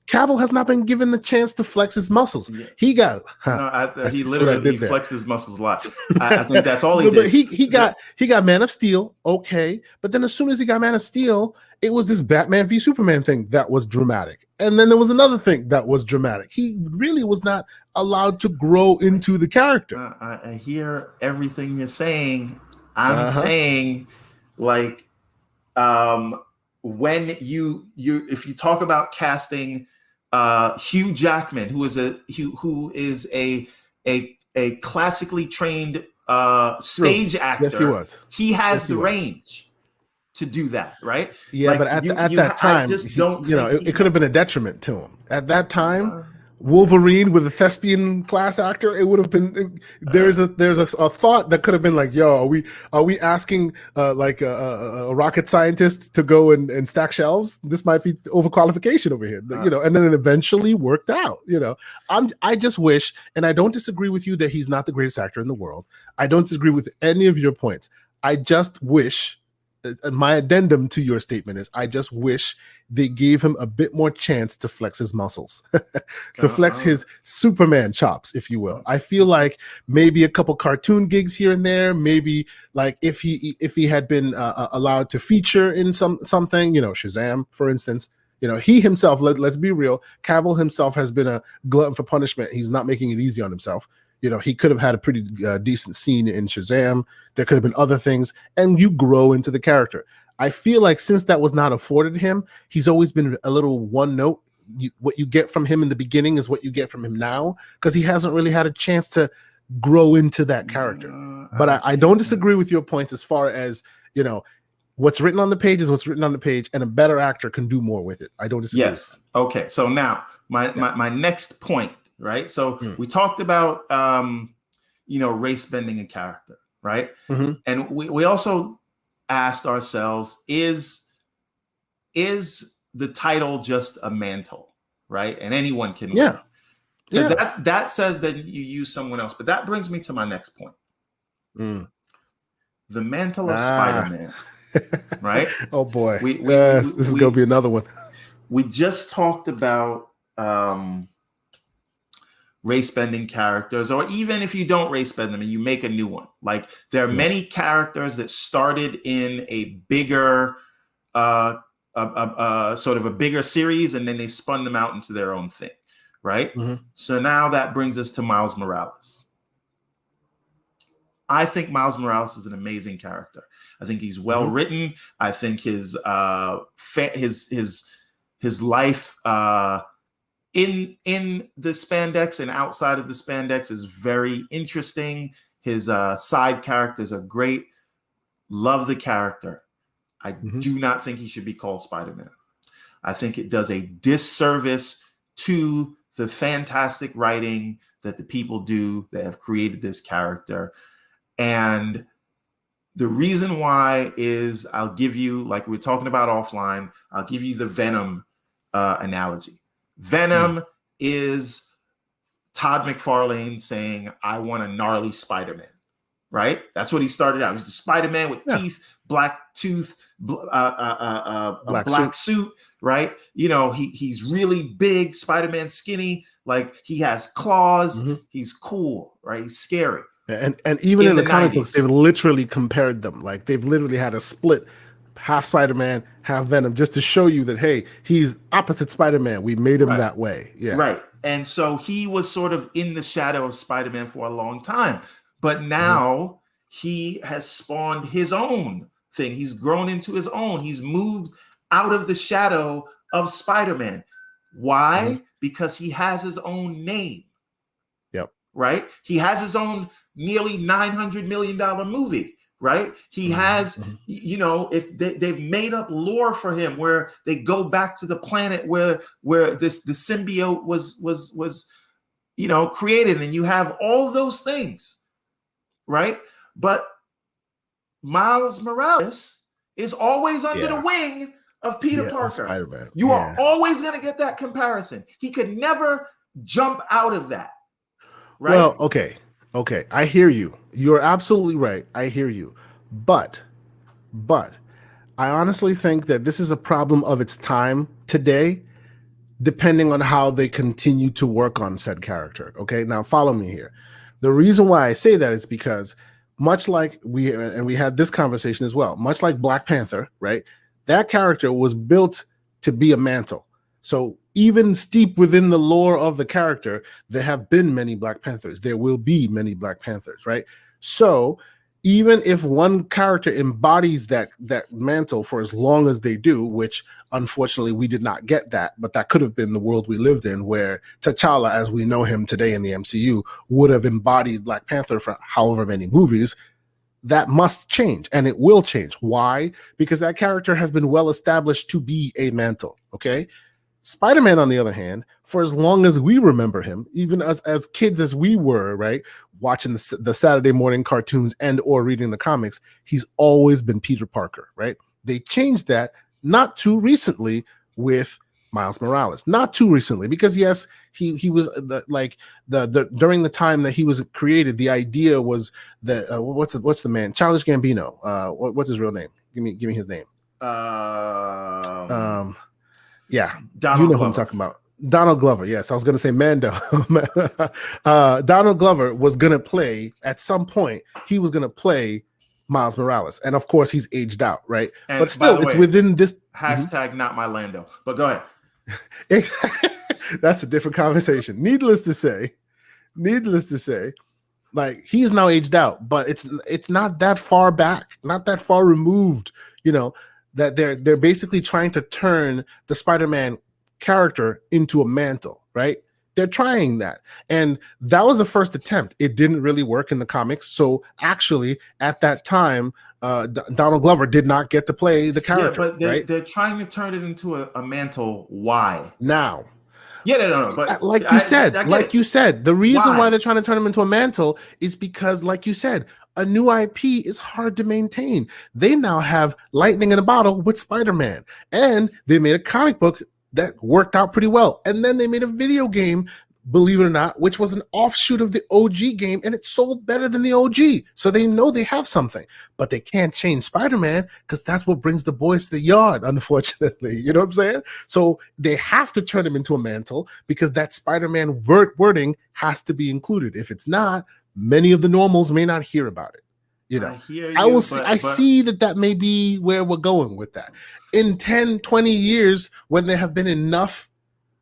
Cavill has not been given the chance to flex his muscles. He got he literally flexed his muscles a lot. I think that's all he did. But he got Man of Steel, okay, but then as soon as he got Man of Steel, it was this Batman v Superman thing that was dramatic. And then there was another thing that was dramatic. He really was not allowed to grow into the character. I hear everything you're saying. I'm saying, like, when you if you talk about casting Hugh Jackman, who is a classically trained stage actor. Yes, he was. He has the range to do that, right? Yeah, like, but at that time, I just don't it could have been a detriment to him. At that time, Wolverine with a thespian class actor, it would have been. There's a thought that could have been like, yo, are we asking like a rocket scientist to go and stack shelves? This might be overqualification over here, and then it eventually worked out. I just wish, and I don't disagree with you that he's not the greatest actor in the world. I don't disagree with any of your points. I just wish. My addendum to your statement is I just wish they gave him a bit more chance to flex his muscles, to flex his Superman chops, if you will. I feel like maybe a couple cartoon gigs here and there, maybe like if he had been allowed to feature in something, Shazam, for instance. He himself, let's be real, Cavill himself has been a glutton for punishment. He's not making it easy on himself. He could have had a pretty decent scene in Shazam. There could have been other things, and you grow into the character. I feel like since that was not afforded him, he's always been a little one note. What you get from him in the beginning is what you get from him now, because he hasn't really had a chance to grow into that character. But I don't disagree with your points as far as, What's written on the page is what's written on the page, and a better actor can do more with it. I don't disagree. Yes. Okay. So now my next point, right? So we talked about race bending and character, right? Mm-hmm. And we also asked ourselves, is the title just a mantle, right? And anyone can win. Because that says that you use someone else. But that brings me to my next point. The mantle of Spider-Man. Right? Oh boy. This is going to be another one. We just talked about race bending characters, or even if you don't race bend them and you make a new one. Like there are many characters that started in a bigger sort of a bigger series, and then they spun them out into their own thing. Right? Mm-hmm. So now that brings us to Miles Morales. I think Miles Morales is an amazing character. I think he's well written. I think his life in the spandex and outside of the spandex is very interesting. His side characters are great. Love the character. I do not think he should be called Spider-Man. I think it does a disservice to the fantastic writing that the people do that have created this character. And the reason why is, I'll give you, like we're talking about offline, I'll give you the Venom analogy. Venom is Todd McFarlane saying, I want a gnarly Spider-Man, right? That's what he started out. He's the Spider-Man with teeth, black tooth, black suit, right? He's really big, Spider-Man skinny, like he has claws, he's cool, right? He's scary. And even in the comic books, they've literally compared them. Like they've literally had a split, half Spider-Man, half Venom, just to show you that, hey, he's opposite Spider-Man. We made him that way. Yeah. Right. And so he was sort of in the shadow of Spider-Man for a long time. But now he has spawned his own thing. He's grown into his own. He's moved out of the shadow of Spider-Man. Why? Because he has his own name. Yep. Right? He has his own nearly $900 million movie, right? He has, if they've made up lore for him where they go back to the planet where the symbiote was created, and you have all those things, right? But Miles Morales is always under the wing of Peter Parker. Spider-Man. You are always going to get that comparison. He could never jump out of that. Right? Well, okay. I hear you. You're absolutely right. I hear you. But I honestly think that this is a problem of its time today, depending on how they continue to work on said character. Okay, now follow me here. The reason why I say that is because much like we had this conversation as well, much like Black Panther, right? That character was built to be a mantle. So even steep within the lore of the character, there have been many Black Panthers. There will be many Black Panthers, right? So even if one character embodies that mantle for as long as they do, which unfortunately we did not get that, but that could have been the world we lived in, where T'Challa, as we know him today in the MCU, would have embodied Black Panther for however many movies. That must change, and it will change. Why? Because that character has been well established to be a mantle, okay? Spider-Man, on the other hand, for as long as we remember him, even as kids as we were, right, watching the Saturday morning cartoons and or reading the comics, he's always been Peter Parker, right? They changed that not too recently with Miles Morales, not too recently, because yes, he was during the time that he was created, the idea was that what's the man, Childish Gambino, what's his real name? Give me his name. Yeah, Donald Glover. Who I'm talking about. Donald Glover. Yes, I was going to say Mando. Donald Glover was going to play at some point. He was going to play Miles Morales, and of course, he's aged out, right? And but still, it's within this hashtag. Not my Lando. But go ahead. That's a different conversation. Needless to say, like he's now aged out, but it's not that far back, not that far removed. That they're basically trying to turn the Spider-Man character into a mantle, right? They're trying that. And that was the first attempt. It didn't really work in the comics. So actually, at that time, Donald Glover did not get to play the character. Yeah, but right? they're trying to turn it into a mantle. Why? Now. Yeah, no. But like you said, the reason why they're trying to turn him into a mantle is because, like you said, a new IP is hard to maintain. They now have lightning in a bottle with Spider-Man, and they made a comic book that worked out pretty well. And then they made a video game, believe it or not, which was an offshoot of the OG game, and it sold better than the OG. So they know they have something, but they can't change Spider-Man because that's what brings the boys to the yard, unfortunately. You know what I'm saying? So they have to turn him into a mantle because that Spider-Man wording has to be included. If it's not, many of the normals may not hear about it. You know, I see that may be where we're going with that. In 10, 20 years, when there have been enough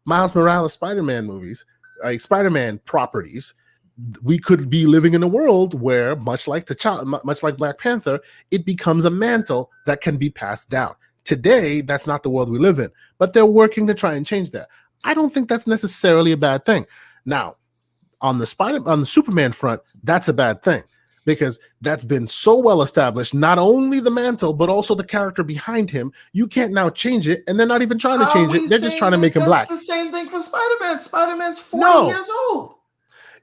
Miles Morales Spider-Man movies, like Spider-Man properties, we could be living in a world where, much like Black Panther, it becomes a mantle that can be passed down. Today, that's not the world we live in, but they're working to try and change that. I don't think that's necessarily a bad thing. Now, on the Superman front, that's a bad thing because that's been so well established, not only the mantle, but also the character behind him. You can't now change it, and they're not even trying to change it. They're just trying to make him black. That's the same thing for Spider-Man. Spider-Man's 40 years old.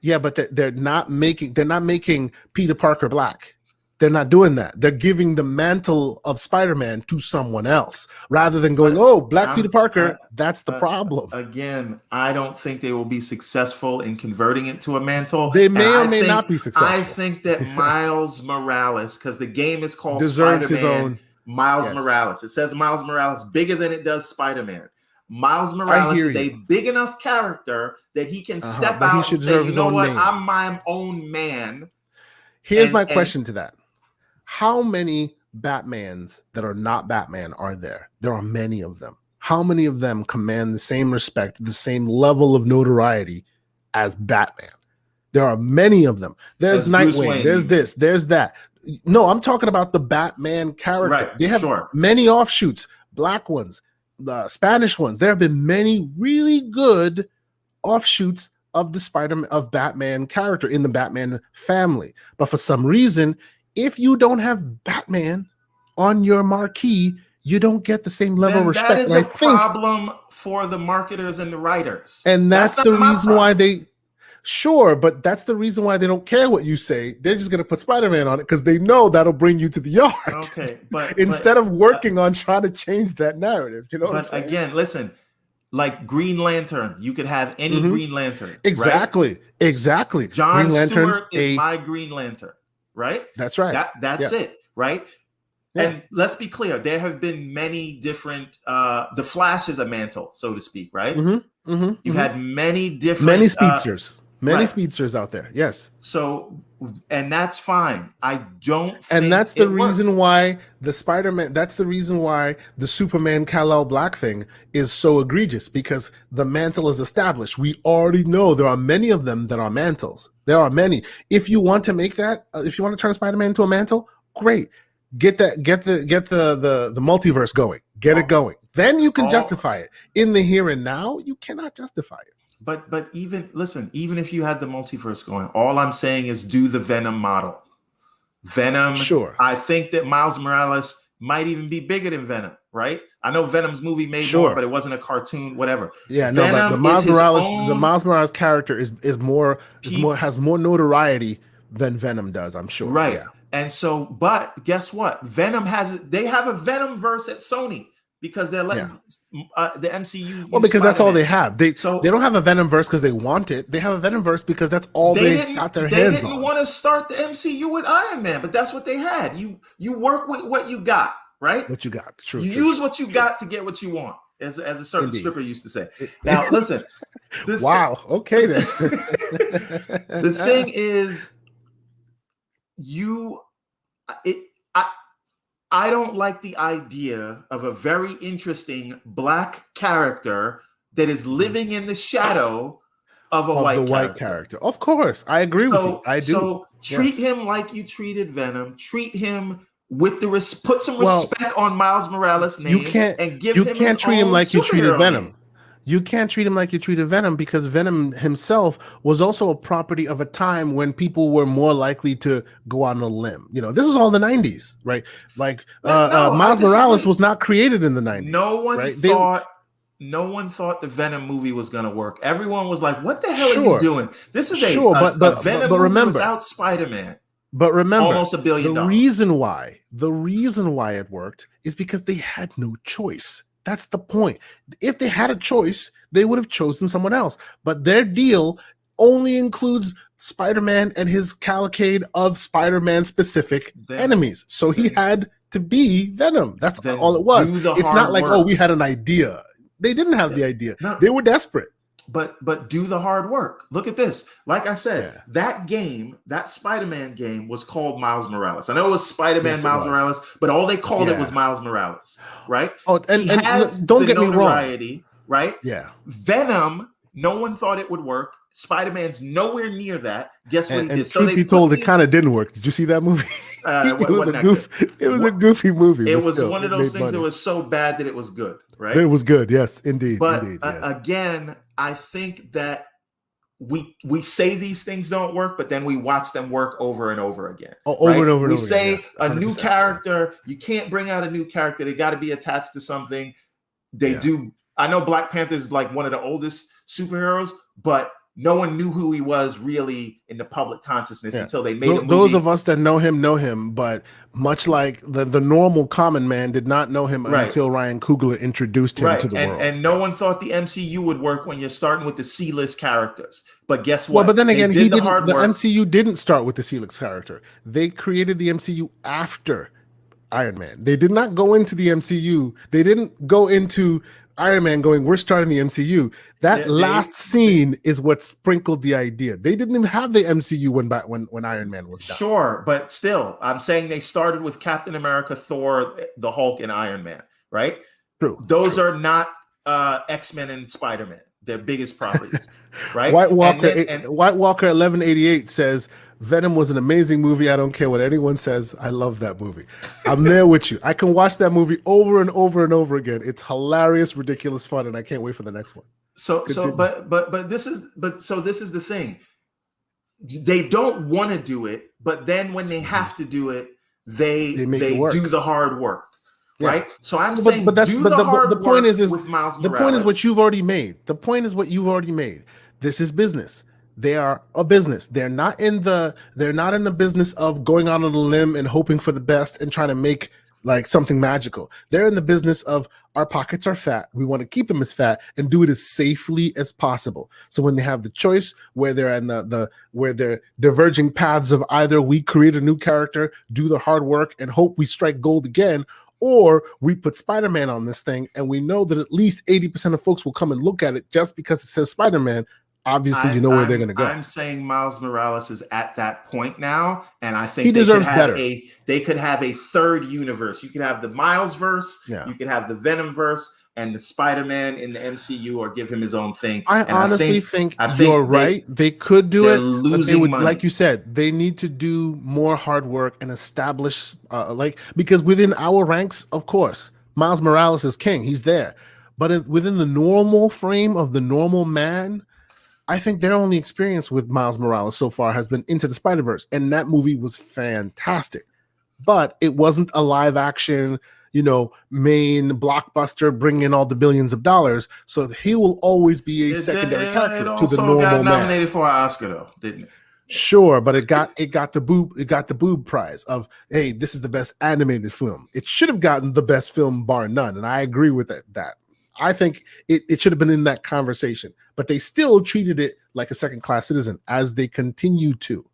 Yeah, but they're not making Peter Parker black. They're not doing that. They're giving the mantle of Spider-Man to someone else rather than going, Black Peter Parker. That's the problem. Again, I don't think they will be successful in converting it to a mantle. They may or may not be successful. I think that Miles Morales, because the game is called deserves Spider-Man, his own Miles Morales. It says Miles Morales bigger than it does Spider-Man. Miles Morales is a big enough character that he can step out and say, you know what, I'm my own man. Here's my question to that. How many Batmans that are not Batman are there? There are many of them. How many of them command the same respect, the same level of notoriety as Batman? There are many of them. There's Nightwing, there's this, there's that. No, I'm talking about the Batman character. Right, they have many offshoots, black ones, the Spanish ones. There have been many really good offshoots of the Batman character in the Batman family. But for some reason, if you don't have Batman on your marquee, you don't get the same level of respect. That is a problem for the marketers and the writers. And that's the reason why but that's the reason why they don't care what you say. They're just going to put Spider-Man on it because they know that'll bring you to the yard. Okay, but instead of working on trying to change that narrative, you know what I'm saying? But again, listen, like Green Lantern, you could have any Green Lantern. Exactly. Right? Exactly. John Stewart is my Green Lantern. Right? That's right. That's it, right? Yeah. And let's be clear, there have been many different the Flash is a mantle, so to speak, right? You've had many speedsters. Many speedsters out there. Yes. So, and that's fine. I don't think and that's the reason why the Spider-Man, that's the reason why the Superman Kal-El Black thing is so egregious, because the mantle is established. We already know there are many of them that are mantles. There are many. If you want to make that, if you want to turn Spider-Man into a mantle, great. Get the multiverse going. Get it going. Then you can justify it. In the here and now, you cannot justify it. But even if you had the multiverse going, all I'm saying is do the Venom model. Venom. Sure. I think that Miles Morales might even be bigger than Venom, right? I know Venom's movie made more, but it wasn't a cartoon, whatever. Yeah, Venom, no, but the Miles Morales character has more notoriety than Venom does, I'm sure. Right. Yeah. And so, but guess what? They have a Venom verse at Sony. Because they're letting the MCU. Well, because that's all they have. They don't have a Venom verse because they want it. They have a Venom verse because that's all they got their hands on. They didn't want to start the MCU with Iron Man, but that's what they had. You work with what you got, right? What you got. True. You use what you got to get what you want, as a certain stripper used to say. Now, listen. Okay then. The thing is, I don't like the idea of a very interesting black character that is living in the shadow of a white character. Of course, I agree with you. I do. So treat him like you treated Venom. Treat him with put some respect on Miles Morales' name. You can't treat him like you treated Venom. You can't treat him like you treated Venom, because Venom himself was also a property of a time when people were more likely to go on a limb. This was all the 90s, right? Like Miles Morales was not created in the 90s. No one right? No one thought the Venom movie was going to work. Everyone was like, "What the hell are you doing? This is a Venom movie without Spider-Man." But remember, almost $1 billion. The reason why it worked is because they had no choice. That's the point. If they had a choice, they would have chosen someone else. But their deal only includes Spider-Man and his cavalcade of Spider-Man specific enemies. So he had to be Venom. That's all it was. It's not like, we had an idea. They didn't have the idea. No. They were desperate. But do the hard work. Look at this. Like I said, that game, that Spider-Man game was called Miles Morales. I know it was Spider-Man Miles Morales, but all they called it was Miles Morales, right? Oh, and don't get me wrong. Right? Yeah. Venom, no one thought it would work. Spider-Man's nowhere near that. Guess what? And truth be told, it kind of didn't work. Did you see that movie? It was a goofy movie. It was one of those things that was so bad that it was good, right? It was good, yes, indeed. But indeed, yes. Again, I think that we say these things don't work, but then we watch them work over and over again. Over and over. We say a new character, you can't bring out a new character. They got to be attached to something. They do. I know Black Panther is like one of the oldest superheroes, but no one knew who he was really in the public consciousness until they made a movie. Those of us that know him, but much like the normal common man did not know him until Ryan Coogler introduced him to the world. And no one thought the MCU would work when you're starting with the C-list characters. But guess what? Well, but then again, the MCU didn't start with the C-list character. They created the MCU after Iron Man. They did not go into the MCU. They didn't go into Iron Man going, we're starting the MCU. That last scene is what sprinkled the idea. They didn't even have the MCU when Iron Man was done. Sure, but still, I'm saying they started with Captain America, Thor, the Hulk, and Iron Man, right? True. Those are not X-Men and Spider-Man. Their biggest properties, right? White Walker 1188 says, Venom was an amazing movie. I don't care what anyone says. I love that movie. I'm there with you. I can watch that movie over and over and over again. It's hilarious, ridiculous fun, and I can't wait for the next one. This is the thing. They don't want to do it, but then when they have to do it, they do the hard work. Yeah. Right. So I'm saying, the point is with Miles Morales. The point is what you've already made. The point is what you've already made. This is business. They are a business. They're not in the business of going out on a limb and hoping for the best and trying to make like something magical. They're in the business of our pockets are fat. We want to keep them as fat and do it as safely as possible. So when they have the choice where they're in where they're diverging paths of either we create a new character, do the hard work and hope we strike gold again, or we put Spider-Man on this thing and we know that at least 80% of folks will come and look at it just because it says Spider-Man. Obviously, you know where they're going to go. I'm saying Miles Morales is at that point now, and I think he deserves better. They could have a third universe. You could have the Miles verse, you could have the Venom verse, and the Spider-Man in the MCU, or give him his own thing. I honestly think you're right. They could do it, but they would, like you said, they need to do more hard work and establish, because within our ranks, of course, Miles Morales is king. He's there, but within the normal frame of the normal man, I think their only experience with Miles Morales so far has been Into the Spider-Verse, and that movie was fantastic. But it wasn't a live action, main blockbuster bringing in all the billions of dollars. So he will always be a secondary character to the normal man. It also got nominated for an Oscar, though, didn't it? Sure, but it got the boob prize of, hey, this is the best animated film. It should have gotten the best film bar none, and I agree with that. I think it should have been in that conversation, but they still treated it like a second-class citizen, as they continue to,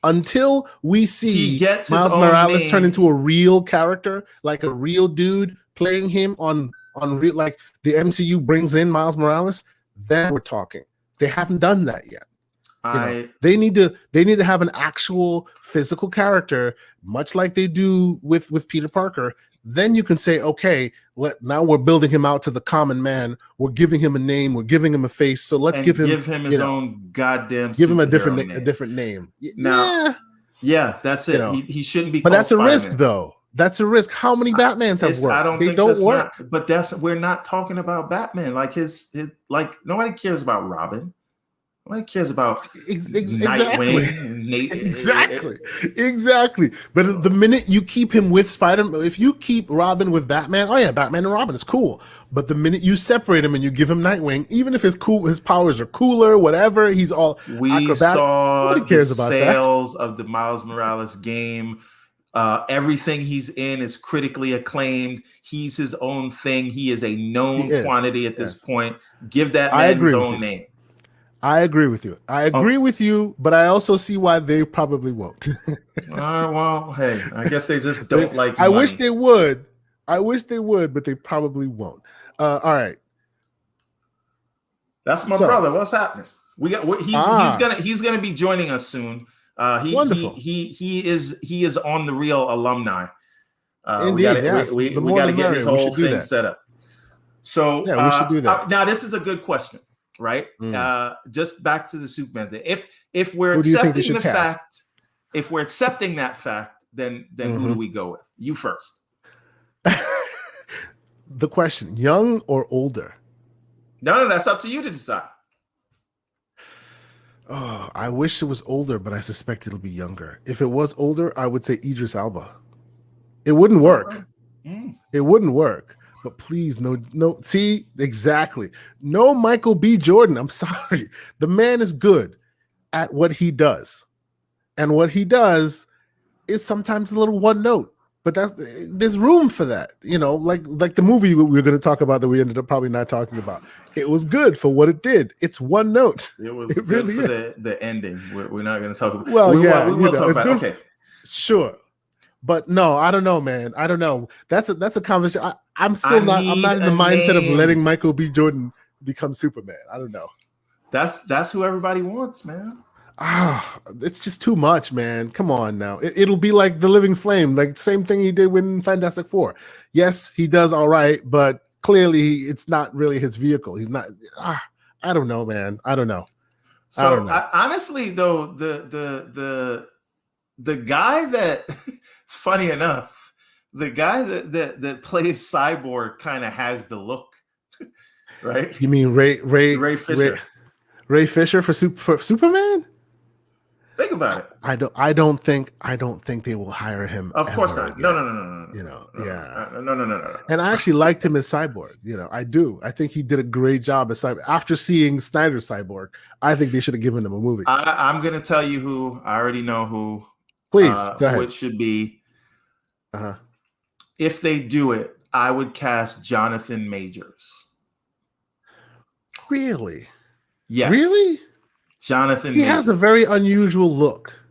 until we see Miles Morales turn into a real character, like a real dude playing him on real, like the MCU brings in Miles Morales. Then we're talking. They haven't done that yet. They need to have an actual physical character, much like they do with Peter Parker. Then you can say, okay, now we're building him out to the common man. We're giving him a name. We're giving him a face. So let's give him his own goddamn. Give him a different name. Yeah, that's it. He shouldn't be. But that's a risk, though. That's a risk. How many Batmans have worked? I don't they think don't that's work. not, but we're not talking about Batman. Like his like nobody cares about Robin. Nobody cares about Exactly. Nightwing. Exactly. But the minute you keep him with Spider-Man, if you keep Robin with Batman, oh yeah, Batman and Robin is cool. But the minute you separate him and you give him Nightwing, even if his powers are cooler, whatever, he's all we acrobatic. Saw Nobody cares about sales of the Miles Morales game. Everything he's in is critically acclaimed. He's his own thing. He is a known quantity at this point. Give that man his own name. I agree with you. But I also see why they probably won't. Well, hey, I guess they just don't like money. I wish they would, but they probably won't. All right. That's my brother. What's happening? He's gonna be joining us soon. Wonderful. He is on the Real alumni. Indeed, we got to get his whole thing set up. So yeah, we should do that. Now this is a good question. Right? Just back to the Superman thing. If we're accepting that fact, then who do we go with? You first. The question: young or older? No, that's up to you to decide. Oh, I wish it was older, but I suspect it'll be younger. If it was older, I would say Idris Elba. It wouldn't work. It wouldn't work. But please, no. See, exactly. No Michael B. Jordan. I'm sorry. The man is good at what he does. And what he does is sometimes a little one note. But there's room for that. You know, like the movie we were going to talk about that we ended up probably not talking about. It was good for what it did. It's one note. It was good really for the ending. We're not going to talk about it. Well, we will talk about it. Okay. Sure. But no, I don't know, man. I don't know. That's a conversation. I'm not in the mindset of letting Michael B. Jordan become Superman. I don't know. That's who everybody wants, man. It's just too much, man. Come on now. It'll be like the Living Flame, like same thing he did with Fantastic Four. Yes, he does all right, but clearly it's not really his vehicle. He's not. I don't know, man. I don't know. So honestly, though, the guy that it's funny enough, the guy that plays Cyborg kind of has the look, right? You mean Ray Fisher? Ray Fisher for Superman? Think about it. I don't think they will hire him. Of course not. Again. No. You know, No. And I actually liked him as Cyborg. You know, I do. I think he did a great job as Cyborg. After seeing Snyder's Cyborg, I think they should have given him a movie. I'm going to tell you who. I already know who. Please go ahead. Who it should be. If they do it, I would cast Jonathan Majors. Really? Yes. Really? Jonathan. He has a very unusual look.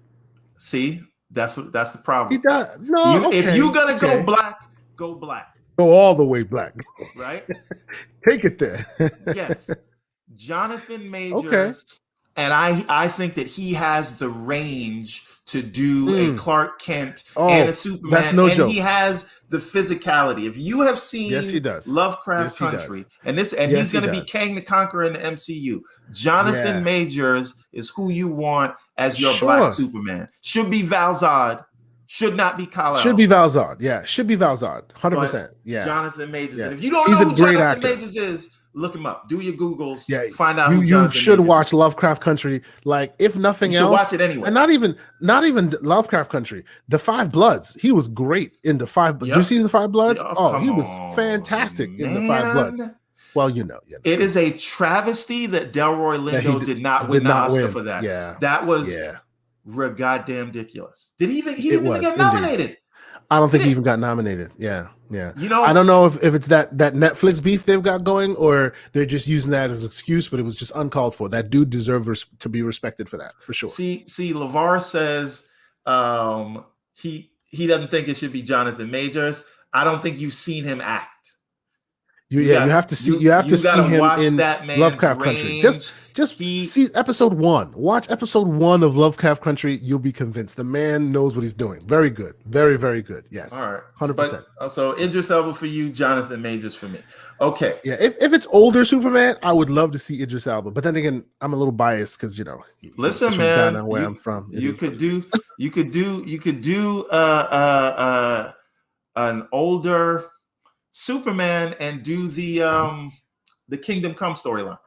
See, that's the problem. He does. No, if you're gonna go black, go black. Go all the way black. Right? Take it there. Yes. Jonathan Majors. Okay. And I think that he has the range to do a Clark Kent and a Superman. That's no joke. He has the physicality. If you have seen Lovecraft Country, and he's going to be Kang the Conqueror in the MCU, Jonathan Majors is who you want as your black Superman. Should be Val Zod. Should not be Kal-El. Should be Val Zod. Yeah, should be Val Zod. 100%. Yeah. Jonathan Majors. Yeah. And if you don't know who Jonathan Majors is, look him up. Do your Googles. Yeah, find out. You should watch Lovecraft Country. Like, if nothing else, watch it anyway. And not even Lovecraft Country. The Five Bloods. He was great in the Five Bloods. Did you see the Five Bloods? He was fantastic in the Five Bloods. Well, you know. It is a travesty that Delroy Lindo did not win the Oscar for that. Yeah, that was goddamn ridiculous. Did he didn't even get nominated? I don't think he even got nominated. Yeah. You know, I don't know if it's that Netflix beef they've got going, or they're just using that as an excuse, but it was just uncalled for. That dude deserves to be respected for that, for sure. See, LeVar says he doesn't think it should be Jonathan Majors. I don't think you've seen him act. You have to see him in Lovecraft Country. Just see episode 1. Watch episode 1 of Lovecraft Country. You'll be convinced. The man knows what he's doing. Very good. Very, very good. Yes. All right. 100%. So Idris Elba for you, Jonathan Majors for me. Okay. Yeah. If it's older Superman, I would love to see Idris Elba. But then again, I'm a little biased because listen, man, where I'm from. You could do an older Superman and do the Kingdom Come storyline.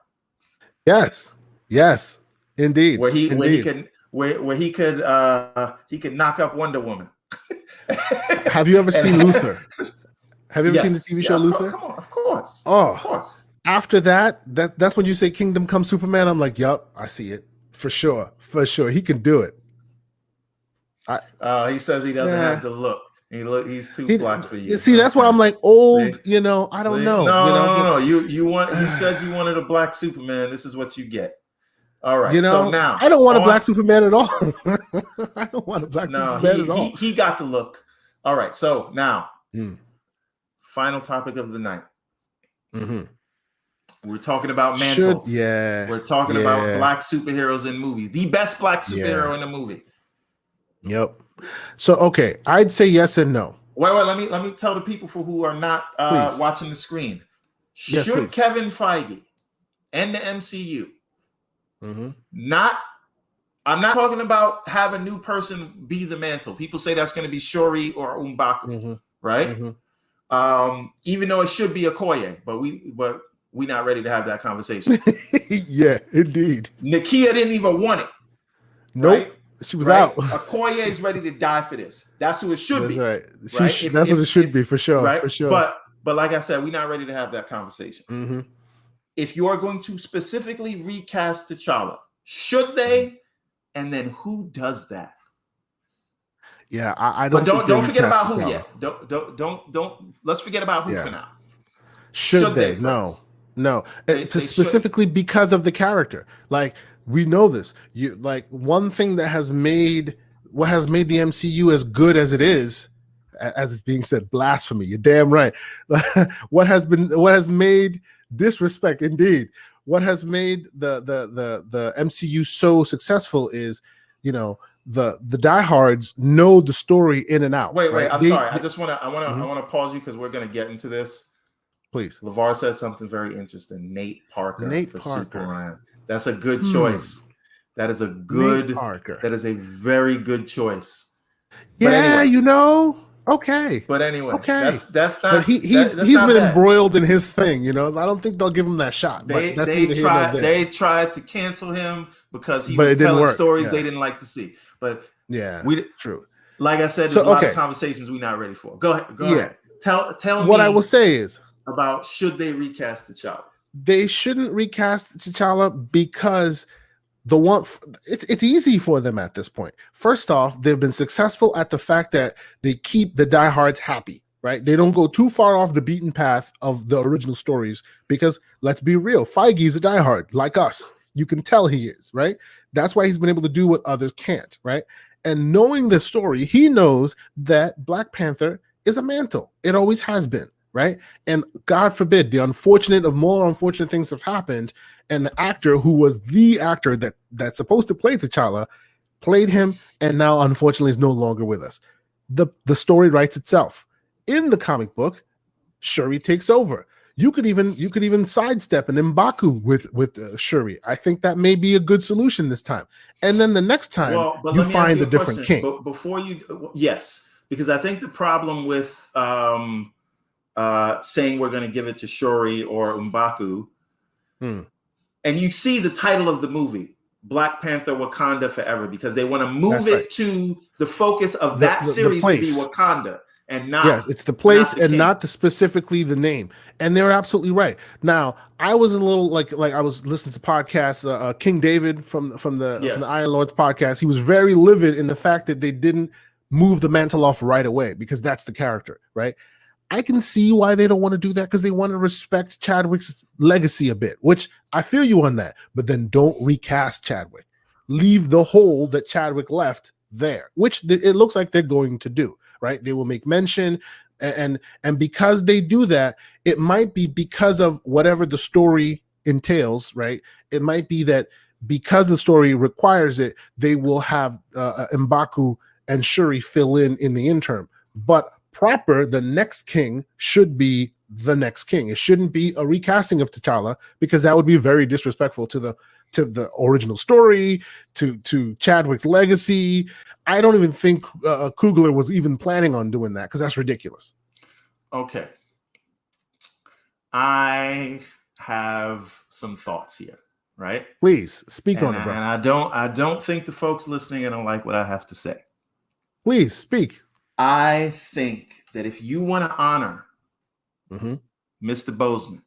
Yes, indeed, where he indeed. he could knock up Wonder Woman. Have you ever seen Luther? Have you ever seen the TV show Luther? Come on, of course. Oh, of course. After that's when you say Kingdom Come Superman. I'm like, yup, I see it for sure. He can do it. He says he doesn't have the look. He's too black for you. See, that's why I'm like old. I don't know. No. You said you wanted a black Superman. This is what you get. All right. So now I don't want a black Superman at all. I don't want a black Superman at all. He got the look. All right. So now, final topic of the night. Mm-hmm. We're talking about mantles. We're talking about black superheroes in movies. The best black superhero in a movie. Yep. So okay, I'd say yes and no. Wait. Let me tell the people who are not watching the screen. Should Kevin Feige and the MCU I'm not talking about have a new person be the mantle. People say that's going to be Shuri or M'Baku, right? Even though it should be Okoye, but we not ready to have that conversation. Yeah, indeed. Nakia didn't even want it. Nope. Right? She was out. Okoye is ready to die for this. That's who it should be. Right. That's what it should be for sure. Right? For sure. But like I said, we're not ready to have that conversation. If you are going to specifically recast T'Challa, should they? And then who does that? Yeah, I don't. But don't forget about who yet. Don't. Let's forget about who for now. Should they? No. They specifically because of the character. Like we know this. One thing that has made the MCU as good as it is, as it's being said, blasphemy. You're damn right. What has made disrespect indeed. What has made the MCU so successful is, the diehards know the story in and out. Wait, right? I'm sorry. I want to pause you because we're going to get into this. Please. LeVar said something very interesting. Nate Parker for Superman. That's a good choice. That is a very good choice. But anyway, okay. But anyway, okay. That's not. But he's been embroiled in his thing. I don't think they'll give him that shot. They tried to cancel him because he was telling stories they didn't like to see. But true. Like I said, there's a lot of conversations we're not ready for. Go ahead. Tell me what I will say is about should they recast T'Challa? They shouldn't recast T'Challa because it's easy for them at this point. First off, they've been successful at the fact that they keep the diehards happy, right? They don't go too far off the beaten path of the original stories because let's be real, Feige's a diehard like us. You can tell he is, right? That's why he's been able to do what others can't, right? And knowing the story, he knows that Black Panther is a mantle. It always has been, right? And God forbid, the more unfortunate things have happened, and the actor who was the actor that's supposed to play T'Challa played him, and now unfortunately is no longer with us. The story writes itself. In the comic book, Shuri takes over. You could even sidestep an M'Baku with Shuri. I think that may be a good solution this time. And then the next time you find a different king. But before yes, because I think the problem with saying we're going to give it to Shuri or M'Baku, and you see the title of the movie, Black Panther Wakanda Forever, because they want to move it to the focus of that series to be Wakanda. And not it's the place and not specifically the name. And they're absolutely right. Now, I was a little like I was listening to podcasts. King David from the Iron Lords podcast. He was very livid in the fact that they didn't move the mantle off right away because that's the character, right? I can see why they don't want to do that because they want to respect Chadwick's legacy a bit, which I feel you on that. But then don't recast Chadwick. Leave the hole that Chadwick left there, which it looks like they're going to do. Right, they will make mention, and because they do that, it might be because of whatever the story entails. Right, it might be that because the story requires it, they will have M'Baku and Shuri fill in the interim. But the next king should be the next king. It shouldn't be a recasting of T'Challa because that would be very disrespectful to to the original story, to Chadwick's legacy. I don't even think Coogler was even planning on doing that because that's ridiculous. Okay. I have some thoughts here, right? Please speak on it, bro. And I don't think the folks listening are gonna like what I have to say. Please speak. I think that if you want to honor Mr. Boseman,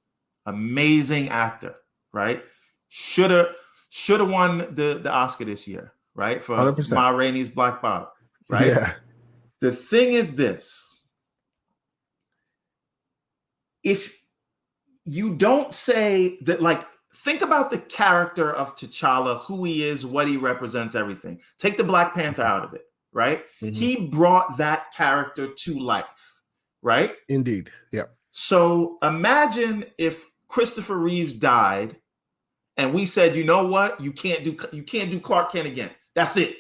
amazing actor, right? Should have won the Oscar this year, right? For 100%. Ma Rainey's Black Bottom, right? Yeah. The thing is this: if you don't say that, like, think about the character of T'Challa, who he is, what he represents, everything. Take the Black Panther out of it, right? He brought that character to life, right? Indeed. Yeah. So imagine if Christopher Reeves died and we said, you know what? You can't do Clark Kent again. That's it.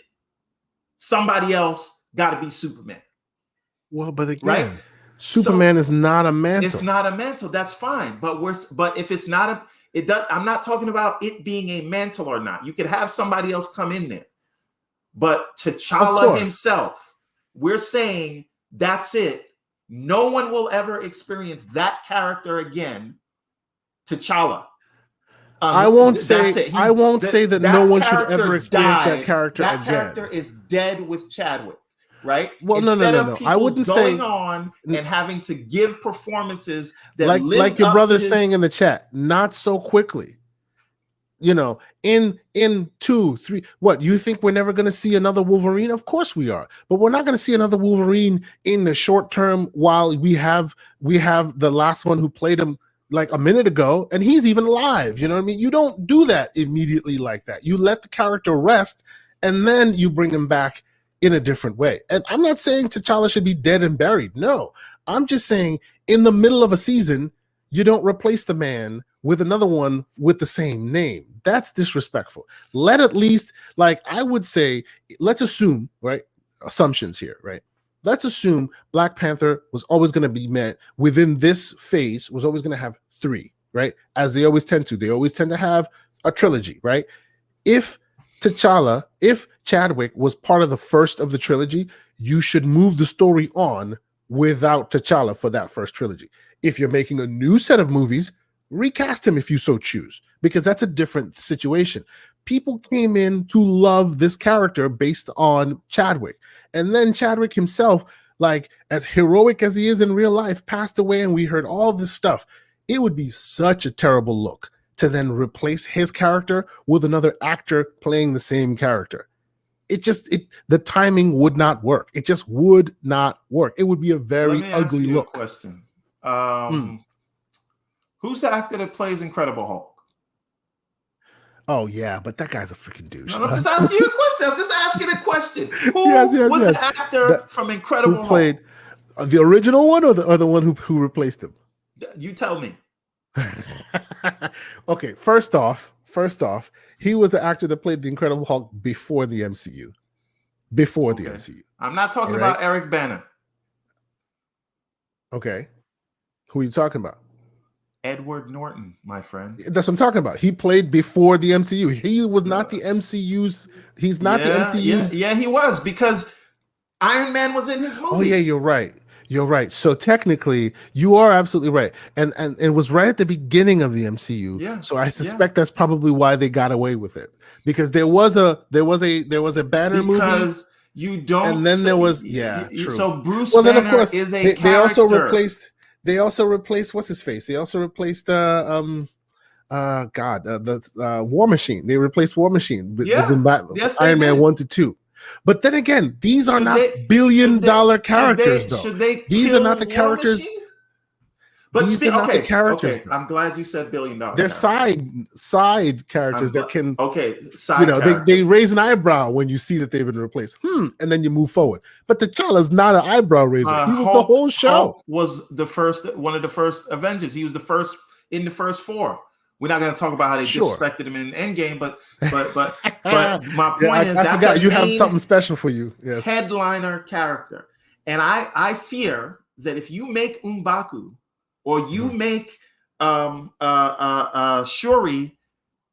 Somebody else got to be Superman. Well, but again, right? Superman is not a mantle. It's not a mantle. That's fine. But if it's not I'm not talking about it being a mantle or not. You could have somebody else come in there. But T'Challa himself, we're saying that's it. No one will ever experience that character again. T'Challa. I won't say that no one should ever experience that character again. That character is dead with Chadwick, right? Well, no. I wouldn't going say on and having to give performances that like your brother's saying in the chat, not so quickly. You know, in 2, 3, what, you think we're never going to see another Wolverine? Of course we are, but we're not going to see another Wolverine in the short term while we have the last one who played him like a minute ago, and he's even alive. You know what I mean? You don't do that immediately like that. You let the character rest, and then you bring him back in a different way. And I'm not saying T'Challa should be dead and buried. No, I'm just saying in the middle of a season, you don't replace the man with another one with the same name. That's disrespectful. Let at least, like I would say, let's assume, right? Assumptions here, right? Let's assume Black Panther was always going to be met within this phase, was always going to have 3, right? As they always tend to. They always tend to have a trilogy, right? If Chadwick was part of the first of the trilogy, you should move the story on without T'Challa for that first trilogy. If you're making a new set of movies, recast him if you so choose, because that's a different situation. People came in to love this character based on Chadwick. And then Chadwick himself, like as heroic as he is in real life, passed away and we heard all this stuff. It would be such a terrible look to then replace his character with another actor playing the same character. The timing would not work. It just would not work. It would be a very ugly look. Question. Who's the actor that plays Incredible Hulk? Oh yeah, but that guy's a freaking douche. No, I'm just asking you a question. I'm just asking a question. Who was the actor from Incredible Hulk? Played the original one or the one who replaced him? You tell me. Okay, first off, he was the actor that played the Incredible Hulk before the MCU. The MCU. I'm not talking about Eric Bana. Okay. Who are you talking about? Edward Norton, my friend. That's what I'm talking about. He played before the MCU. He was not the MCU's. He's not the MCU's. Yeah, he was, because Iron Man was in his movie. Oh yeah, you're right. So technically, you are absolutely right. And it was right at the beginning of the MCU. Yeah. So I suspect that's probably why they got away with it, because there was a Banner movie. Because you don't. And then there was true. So Bruce Banner then of course, is a character. They also replaced what's his face. They also replaced the War Machine. They replaced War Machine with Iron Man 1 to 2. But then again, these are not billion-dollar characters, though. These are not the characters. But these are not the characters. Okay, I'm glad you said billion-dollar. They're side characters that can. Okay, side. They raise an eyebrow when you see that they've been replaced. And then you move forward. But T'Challa's not an eyebrow raiser. He was the whole show. Hulk was one of the first Avengers. He was the first in the first 4. We're not going to talk about how they disrespected him in Endgame, but my point is, I forgot you have something special for you. Yes. Headliner character, and I fear that if you make M'Baku or you make Shuri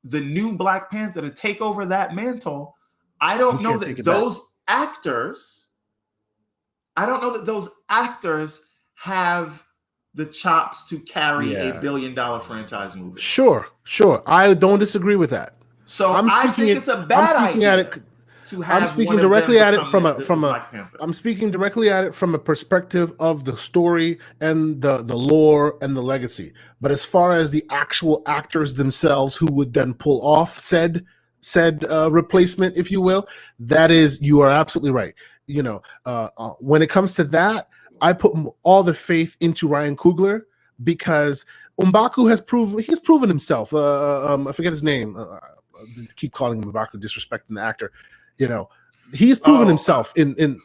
the new Black Panther to take over that mantle, I don't know that those actors have the chops to carry a $1 billion franchise movie. Sure. I don't disagree with that. So I think it's a bad idea. I'm speaking directly at it I'm speaking directly at it from a perspective of the story and the lore and the legacy. But as far as the actual actors themselves who would then pull off said replacement, if you will, you are absolutely right. When it comes to that, I put all the faith into Ryan Coogler because M'Baku he's proven himself. I forget his name. I keep calling him M'Baku, disrespecting the actor. He's proven himself in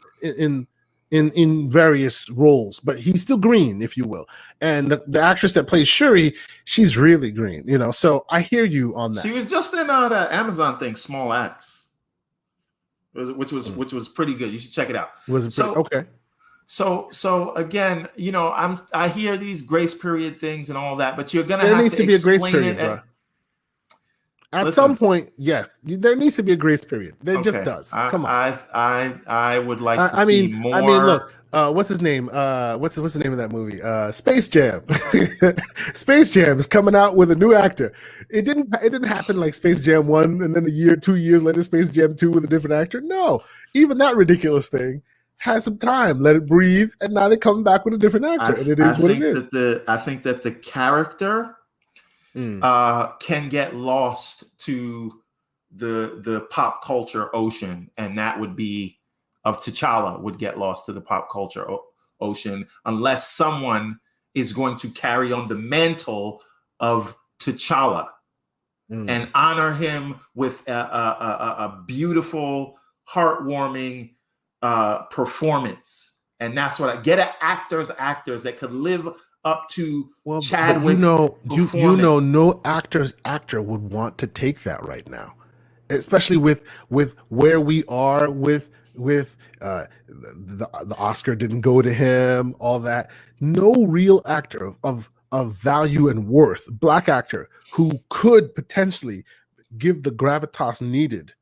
various roles, but he's still green, if you will. And the actress that plays Shuri, she's really green. So I hear you on that. She was just in the Amazon thing, Small Axe, which was pretty good. You should check it out. Okay? So again, I hear these grace period things and all that, but you're gonna have to be a grace period, bro. At some point, there needs to be a grace period. There just does. Come on. I would like to see more. I mean, look. What's his name? What's the name of that movie? Space Jam. Space Jam is coming out with a new actor. It didn't happen like Space Jam 1 and then 2 years later Space Jam 2 with a different actor. No, even that ridiculous thing had some time, let it breathe, and now they're coming back with a different actor, and it is what it is. I think that the character can get lost to the pop culture ocean, and that would be of T'Challa would get lost to the pop culture ocean unless someone is going to carry on the mantle of T'Challa and honor him with a beautiful, heartwarming performance. And that's what I get at actors that could live up to Chadwick's performance. No actor would want to take that right now, especially with where we are with the Oscar didn't go to him, all that. No real actor of value and worth, Black actor who could potentially give the gravitas needed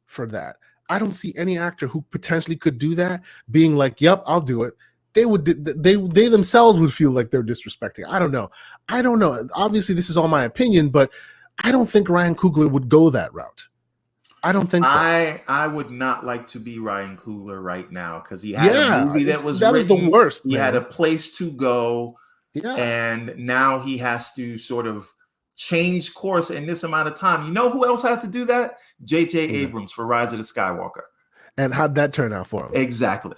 for that. I don't see any actor who potentially could do that being like, yep, I'll do it. They themselves would feel like they're disrespecting. I don't know. Obviously, this is all my opinion, but I don't think Ryan Coogler would go that route. I don't think so. I would not like to be Ryan Coogler right now because he had a movie that was the worst. He had a place to go, and now he has to sort of change course in this amount of time. You know who else had to do that? J.J. Abrams for Rise of the Skywalker. And how'd that turn out for him? Exactly.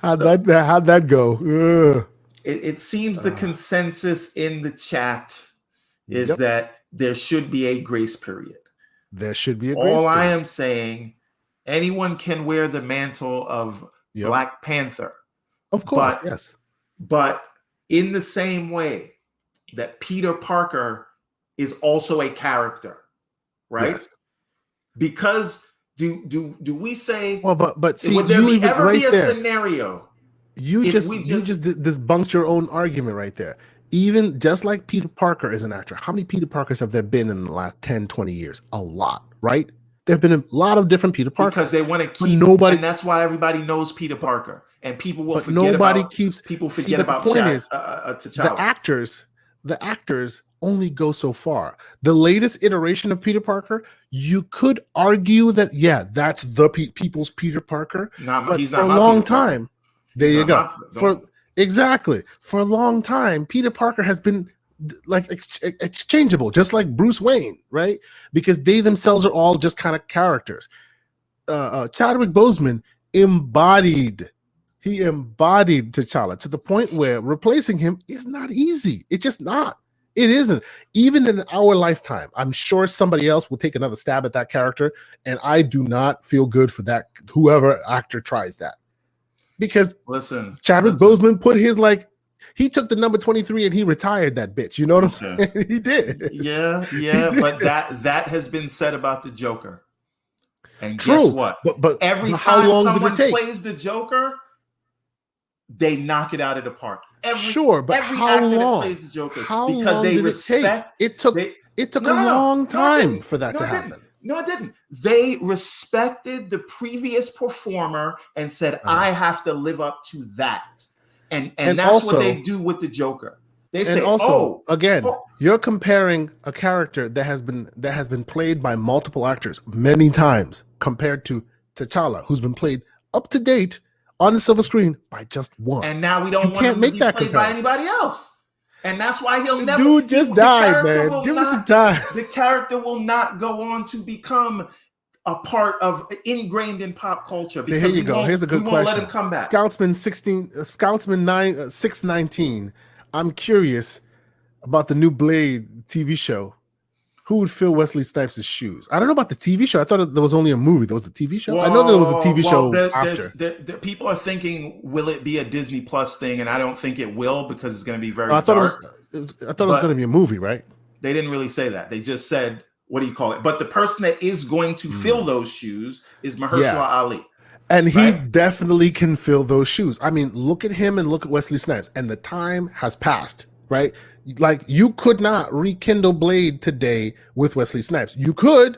How'd that go? It seems the consensus in the chat is that there should be a grace period. There should be a grace period. All I am saying, anyone can wear the mantle of Black Panther. Of course, yes. But in the same way that Peter Parker is also a character, right? Yes. Because do we say? Well, but see, would there ever be a scenario? You just debunked your own argument right there. Even just like Peter Parker is an actor, how many Peter Parkers have there been in the last 10, 20 years? A lot, right? There have been a lot of different Peter Parkers. Because they want to keep nobody, and that's why everybody knows Peter Parker. And people will forget about T'Challa. The actors only go so far. The latest iteration of Peter Parker, you could argue that, that's the people's Peter Parker. But for a long time, there you go. For a long time, Peter Parker has been like exchangeable, just like Bruce Wayne, right? Because they themselves are all just kind of characters. Chadwick Boseman embodied T'Challa to the point where replacing him is not easy. It's just not. It isn't. Even in our lifetime, I'm sure somebody else will take another stab at that character, and I do not feel good for that. Whoever actor tries that. Because Chadwick Boseman put his he took the number 23 and he retired that bitch. You know what I'm saying? He did. Yeah. But that has been said about the Joker. And true. Guess what? But every time someone plays the Joker, they knock it out of the park. But every how actor long? that plays the Joker How because long they did respect. It took It took a long time for that to happen. No, it didn't. They respected the previous performer and said, I have to live up to that. And that's also, what they do with the Joker. They say, you're comparing a character that has been played by multiple actors many times compared to T'Challa, who's been played up to date on the silver screen by just one. And now we don't want him to be played by anybody else. And that's why he'll never. Dude just died, man. Give us some time. The character will not go on to become a part of ingrained in pop culture. So here you go. Here's a good question. Let him come back. Scoutsman 619. I'm curious about the new Blade TV show. Who would fill Wesley Snipes' shoes? I don't know about the TV show. I thought there was only a movie. There was a TV show. I know there was a TV show after. People are thinking, will it be a Disney Plus thing? And I don't think it will because it's going to be very dark. I thought it was going to be a movie, right? They didn't really say that. They just said, what do you call it? But the person that is going to fill those shoes is Mahershala Ali. And he definitely can fill those shoes. I mean, look at him and look at Wesley Snipes. And the time has passed, right? Like, you could not rekindle Blade today with Wesley Snipes. You could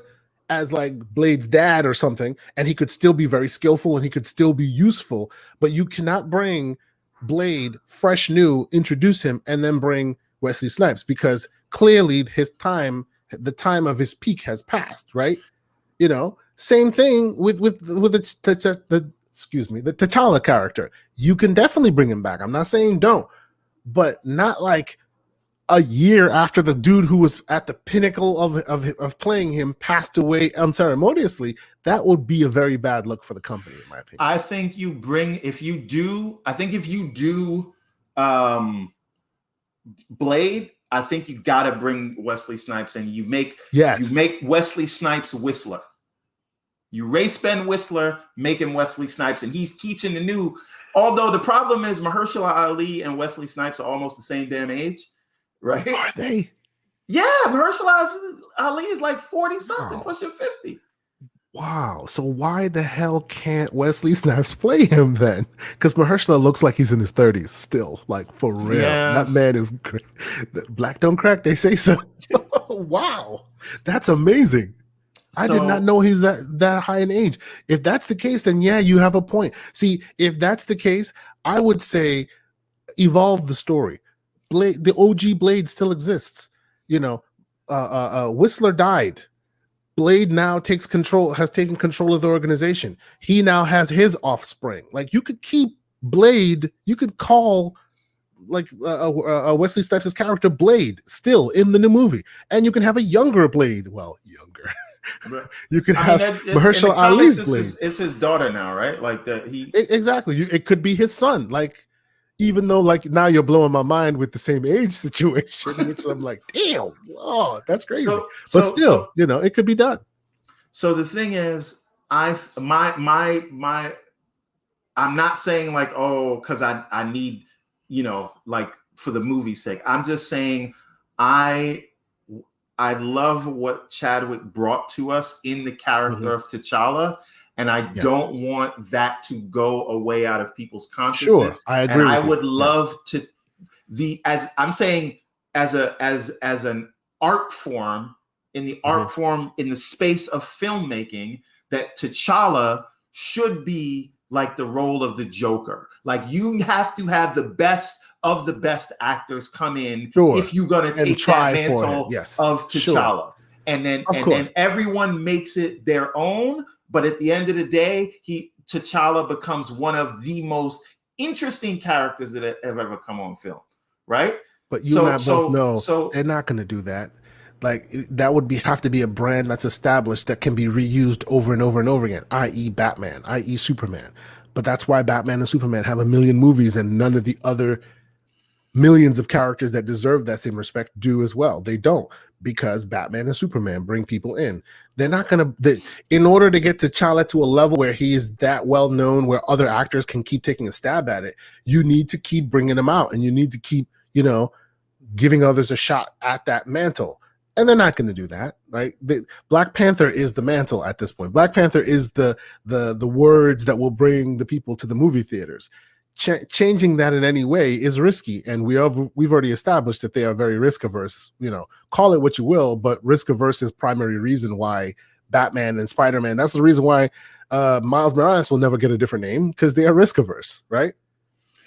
as like Blade's dad or something, and he could still be very skillful and he could still be useful, but you cannot bring Blade fresh new, introduce him, and then bring Wesley Snipes, because clearly the time of his peak has passed, right? You know, same thing with the T'Challa character. You can definitely bring him back. I'm not saying don't, but not like a year after the dude who was at the pinnacle of playing him passed away unceremoniously. That would be a very bad look for the company, in my opinion. I think if you do Blade, I think you got to bring Wesley Snipes in. You make Wesley Snipes Whistler. You race Ben Whistler, make him Wesley Snipes, and he's teaching the new. Although the problem is Mahershala Ali and Wesley Snipes are almost the same damn age, right? Are they? Yeah, Mahershala Ali is like 40 something, pushing 50. Wow. So why the hell can't Wesley Snipes play him then? Because Mahershala looks like he's in his 30s still, like for real. Yeah. That man is great. Black don't crack, they say so. Wow. That's amazing. I did not know he's that high in age. If that's the case, then yeah, you have a point. See, if that's the case, I would say evolve the story. Blade, the OG Blade still exists. You know, Whistler died. Blade now has taken control of the organization. He now has his offspring. Like, you could keep Blade, you could call like Wesley Snipes' character Blade still in the new movie, and you can have a younger Blade. Well, younger. You can have Mahershala Ali's Blade. It's his daughter now, right? Like that. Exactly. It could be his son. Like, even though like now you're blowing my mind with the same age situation, which I'm like, damn, oh, that's crazy. But still, you know, it could be done. So the thing is, I'm not saying like, oh, because I need, you know, like for the movie's sake. I'm just saying I love what Chadwick brought to us in the character of T'Challa, and I don't want that to go away out of people's consciousness. Sure, I agree. And I would love to as an art form in the art form in the space of filmmaking, that T'Challa should be like the role of the Joker. Like, you have to have the best of the best actors come in if you're going to take that mantle of T'Challa. Sure. And then everyone makes it their own. But at the end of the day, T'Challa becomes one of the most interesting characters that have ever come on film, right? But you and I both know they're not going to do that. Like, that would have to be a brand that's established that can be reused over and over and over again, i.e. Batman, i.e. Superman. But that's why Batman and Superman have a million movies, and none of the other millions of characters that deserve that same respect do as well. They don't, because Batman and Superman bring people in. They're not going to, in order to get T'Challa to a level where he is that well known, where other actors can keep taking a stab at it, you need to keep bringing him out, and you need to keep, you know, giving others a shot at that mantle. And they're not going to do that, right? Black Panther is the mantle at this point. Black Panther is the words that will bring the people to the movie theaters. changing that in any way is risky, and we've already established that they are very risk averse. Call it what you will, but risk averse is primary reason why Batman and Spider-Man. That's the reason why Miles Morales will never get a different name, because they are risk averse, right?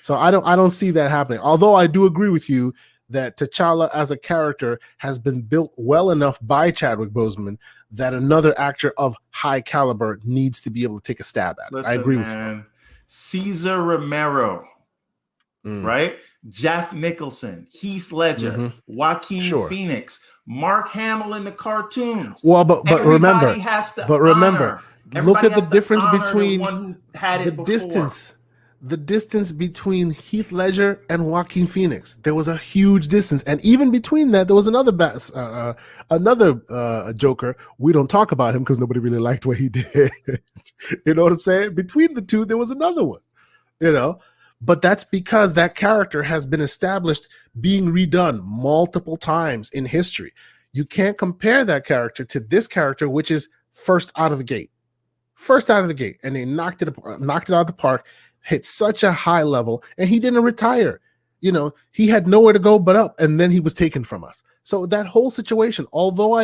So I don't see that happening. Although I do agree with you that T'Challa as a character has been built well enough by Chadwick Boseman that another actor of high caliber needs to be able to take a stab at it. Listen, I agree with you. Cesar Romero, right? Jack Nicholson, Heath Ledger, Joaquin Phoenix, Mark Hamill in the cartoons. Well, but remember, look at the difference between the one who had it before. The distance between Heath Ledger and Joaquin Phoenix. There was a huge distance, and even between that, there was another Joker. We don't talk about him because nobody really liked what he did. You know what I'm saying? Between the two, there was another one. But that's because that character has been established, being redone multiple times in history. You can't compare that character to this character, which is first out of the gate, and they knocked it out of the park. Hit such a high level, and he didn't retire. He had nowhere to go but up, and then he was taken from us. So that whole situation, although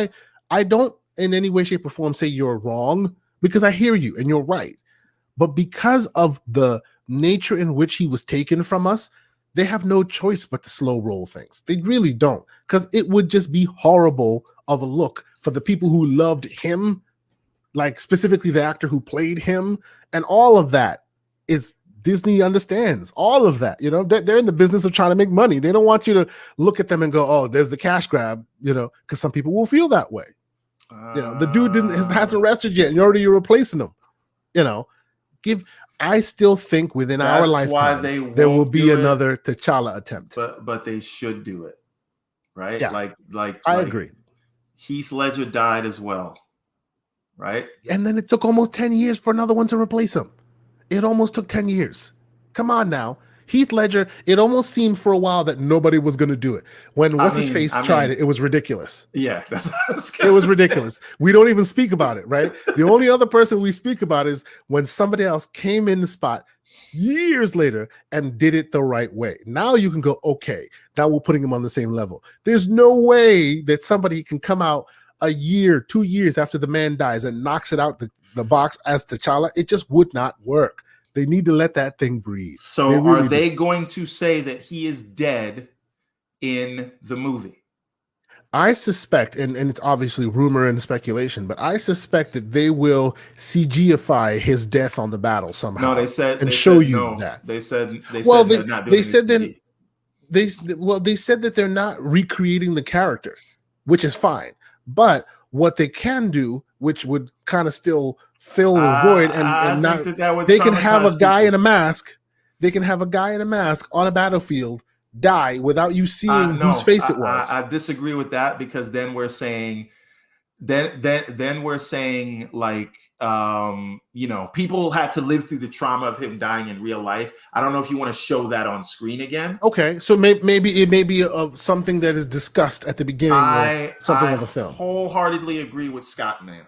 I don't in any way, shape, or form say you're wrong, because I hear you and you're right, but because of the nature in which he was taken from us, they have no choice but to slow roll things. They really don't, because it would just be horrible of a look for the people who loved him, like specifically the actor who played him, and all of that is. Disney understands all of that. They're in the business of trying to make money. They don't want you to look at them and go, "Oh, there's the cash grab," because some people will feel that way. The dude hasn't rested yet, and you're replacing him. I still think within our lifetime there will be another T'Challa attempt. But they should do it, right? Yeah. I agree. Heath Ledger died as well, right? And then it took almost 10 years for another one to replace him. It almost took 10 years. Come on now. Heath Ledger, it almost seemed for a while that nobody was going to do it. When What's-His-Face tried it, it was ridiculous. Yeah. It was ridiculous. We don't even speak about it, right? The only other person we speak about is when somebody else came in the spot years later and did it the right way. Now you can go, okay, now we're putting him on the same level. There's no way that somebody can come out a year, 2 years after the man dies and knocks it out the box as T'Challa. It just would not work. They need to let that thing breathe. So are they going to say that he is dead in the movie? I suspect, and it's obviously rumor and speculation, but I suspect that they will CGify his death on the battle somehow. No, they said that. They said they're not doing they said that they're not recreating the character, which is fine. But what they can do, which would kind of still fill the void, and not they can have a guy in a mask. They can have a guy in a mask on a battlefield die without you seeing whose face it was. I disagree with that, because then we're saying like people had to live through the trauma of him dying in real life. I don't know if you want to show that on screen again. Okay, so maybe it may be something that is discussed at the beginning of something of the film. Wholeheartedly agree with Scott's man.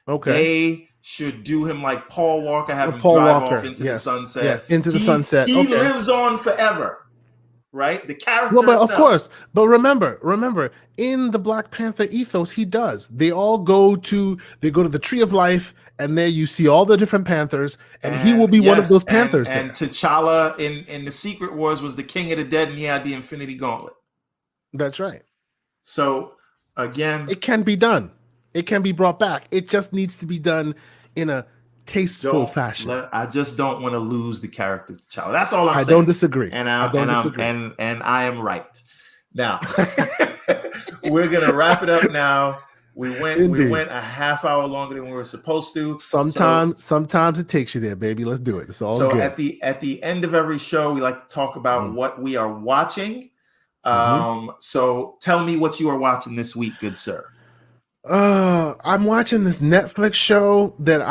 Okay, they should do him like Paul Walker, have him drive off into the sunset. Yes, into the sunset. He lives on forever. Right, the character. Well, but of course, but remember, in the Black Panther ethos, he does. They all go to the Tree of Life, and there you see all the different Panthers, and he will be one of those Panthers. And T'Challa in the Secret Wars was the King of the Dead, and he had the Infinity Gauntlet. That's right. So again, it can be done. It can be brought back. It just needs to be done in a tasteful fashion. I just don't want to lose the character of T'Challa. That's all I'm saying. I don't disagree. And I am right. Now we're gonna wrap it up now. We went a half hour longer than we were supposed to. Sometimes it takes you there, baby. Let's do it. It's all good. At the end of every show, we like to talk about what we are watching. So tell me what you are watching this week, good sir. I'm watching this Netflix show that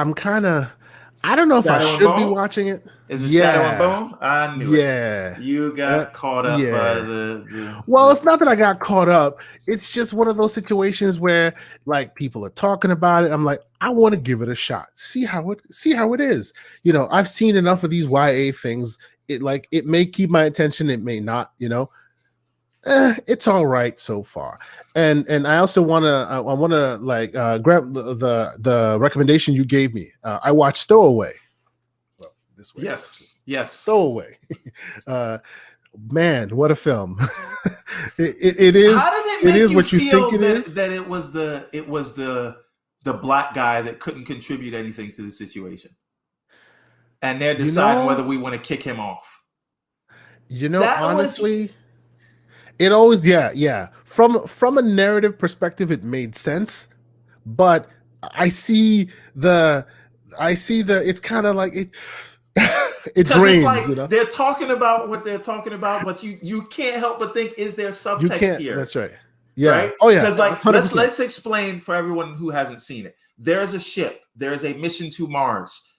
I don't know if I Shadow and should be Bone? watching it. Is it Shadow and Yeah. Bone? I knew it. Yeah. You got caught up by Yeah. Well, the it's not that I got caught up. It's just one of those situations where like people are talking about it. I'm like, I want to give it a shot. See how it is. You know, I've seen enough of these YA things. It may keep my attention, it may not, you know. It's all right so far. And I also want to like grab the recommendation you gave me. I watched Stowaway. Well, this way. Yes. Stowaway. Man, what a film. It is. How did it make you what you feel think it is? that it was the black guy that couldn't contribute anything to the situation, and they're deciding whether we want to kick him off? You know, honestly, it always from a narrative perspective, it made sense, but I see the it's kind of like it. It drains. It's like they're talking about what they're talking about, but you can't help but think, is there subtext here? That's right. Yeah. Right? Oh yeah. Because like let's explain for everyone who hasn't seen it. There's a ship. There's a mission to Mars.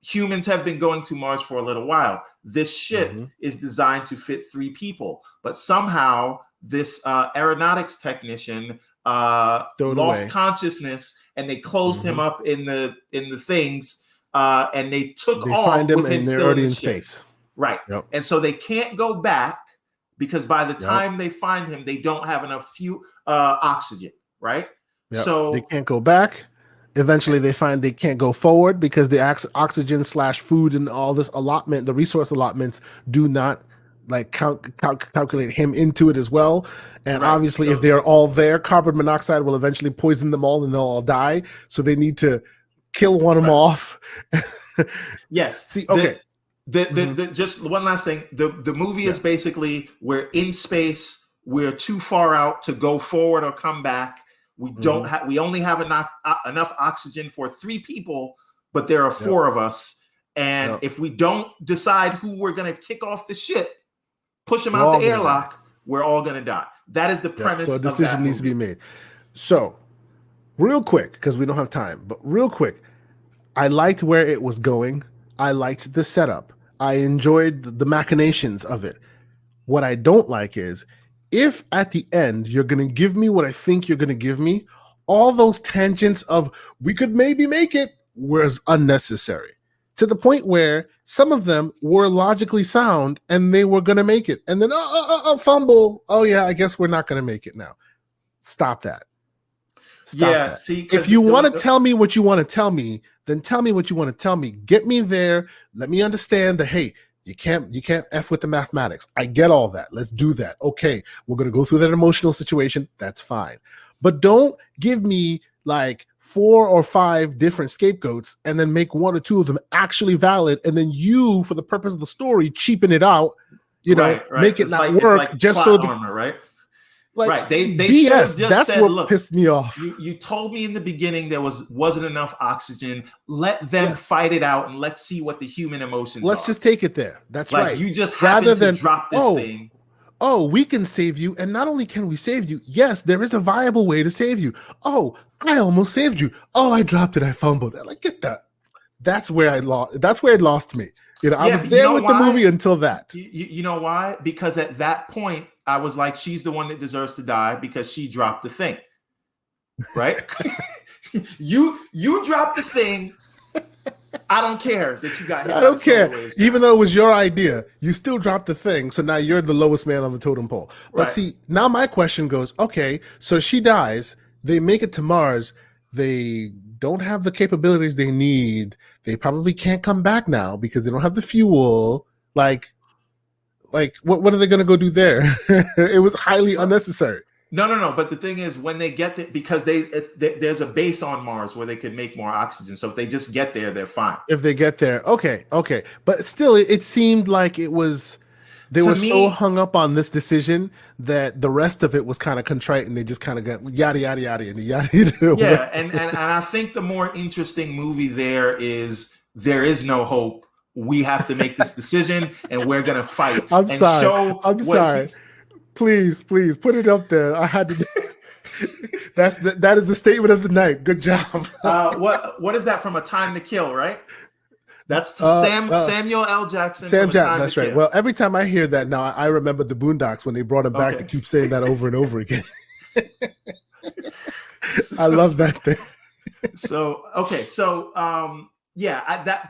Humans have been going to Mars for a little while. This ship is designed to fit 3 people, but somehow this aeronautics technician lost consciousness, and they closed him up in the things. And they took off find him with him and they're still already in space. Right. Yep. And so they can't go back because by the time they find him, they don't have enough oxygen. Right. Yep. So they can't go back. Eventually they find they can't go forward because the oxygen / food and all this allotment, the resource allotments do not like calculate him into it as well. And obviously if they're all there, carbon monoxide will eventually poison them all and they'll all die. So they need to kill one of them off. Yes. See, okay. Just one last thing. The movie is basically we're in space. We're too far out to go forward or come back. We don't have. We only have enough oxygen for 3 people, but there are 4 of us. And if we don't decide who we're going to kick off the ship, push them out the airlock, we're all going to die. That is the premise. So a decision needs to be made. So real quick, because we don't have time, but real quick, I liked where it was going. I liked the setup. I enjoyed the machinations of it. What I don't like is if at the end you're going to give me what I think you're going to give me, all those tangents of we could maybe make it was unnecessary to the point where some of them were logically sound and they were going to make it. And then, fumble. Oh yeah, I guess we're not going to make it now. Stop that. Stop that. See, if you want to tell me what you want to tell me, then tell me what you want to tell me. Get me there. Let me understand that, hey, you can't F with the mathematics. I get all that. Let's do that. Okay, we're going to go through that emotional situation. That's fine. But don't give me like 4 or 5 different scapegoats and then make 1 or 2 of them actually valid. And then you, for the purpose of the story, cheapen it out, make it not work just so armor, right? Like, right. They BS. Just that's said, what look, pissed me off. You told me in the beginning there wasn't enough oxygen. Let them fight it out and let's see what the human emotions Let's just take it there. That's like, right. You just rather than drop this thing. Oh, we can save you. And not only can we save you, yes, there is a viable way to save you. Oh, I almost saved you. Oh, I dropped it. I fumbled. Like, get that. That's where I lost. That's where it lost me. I was there with the movie until that. You know why? Because at that point, I was like, she's the one that deserves to die because she dropped the thing. Right? you dropped the thing. I don't care that you got hit. I don't care. Even though it was your idea, you still dropped the thing. So now you're the lowest man on the totem pole. But see, now my question goes, okay, so she dies. They make it to Mars. They don't have the capabilities they need. They probably can't come back now because they don't have the fuel. Like what are they going to go do there? It was highly unnecessary. No. But the thing is, when they get there, because there's a base on Mars where they could make more oxygen. So if they just get there, they're fine. If they get there, okay. But still, it seemed like it was. They were so hung up on this decision that the rest of it was kind of contrite, and they just kind of got yada yada yada and yada. Yeah, and I think the more interesting movie there is no hope. We have to make this decision, and we're gonna fight. I'm sorry. Please put it up there. I had to. That is the statement of the night. Good job. What is that from A Time to Kill, right? That's Samuel L. Jackson. Sam Jackson, Time that's to right. Kill. Well, every time I hear that now, I remember the Boondocks when they brought him back to keep saying that over and over again. I love that thing.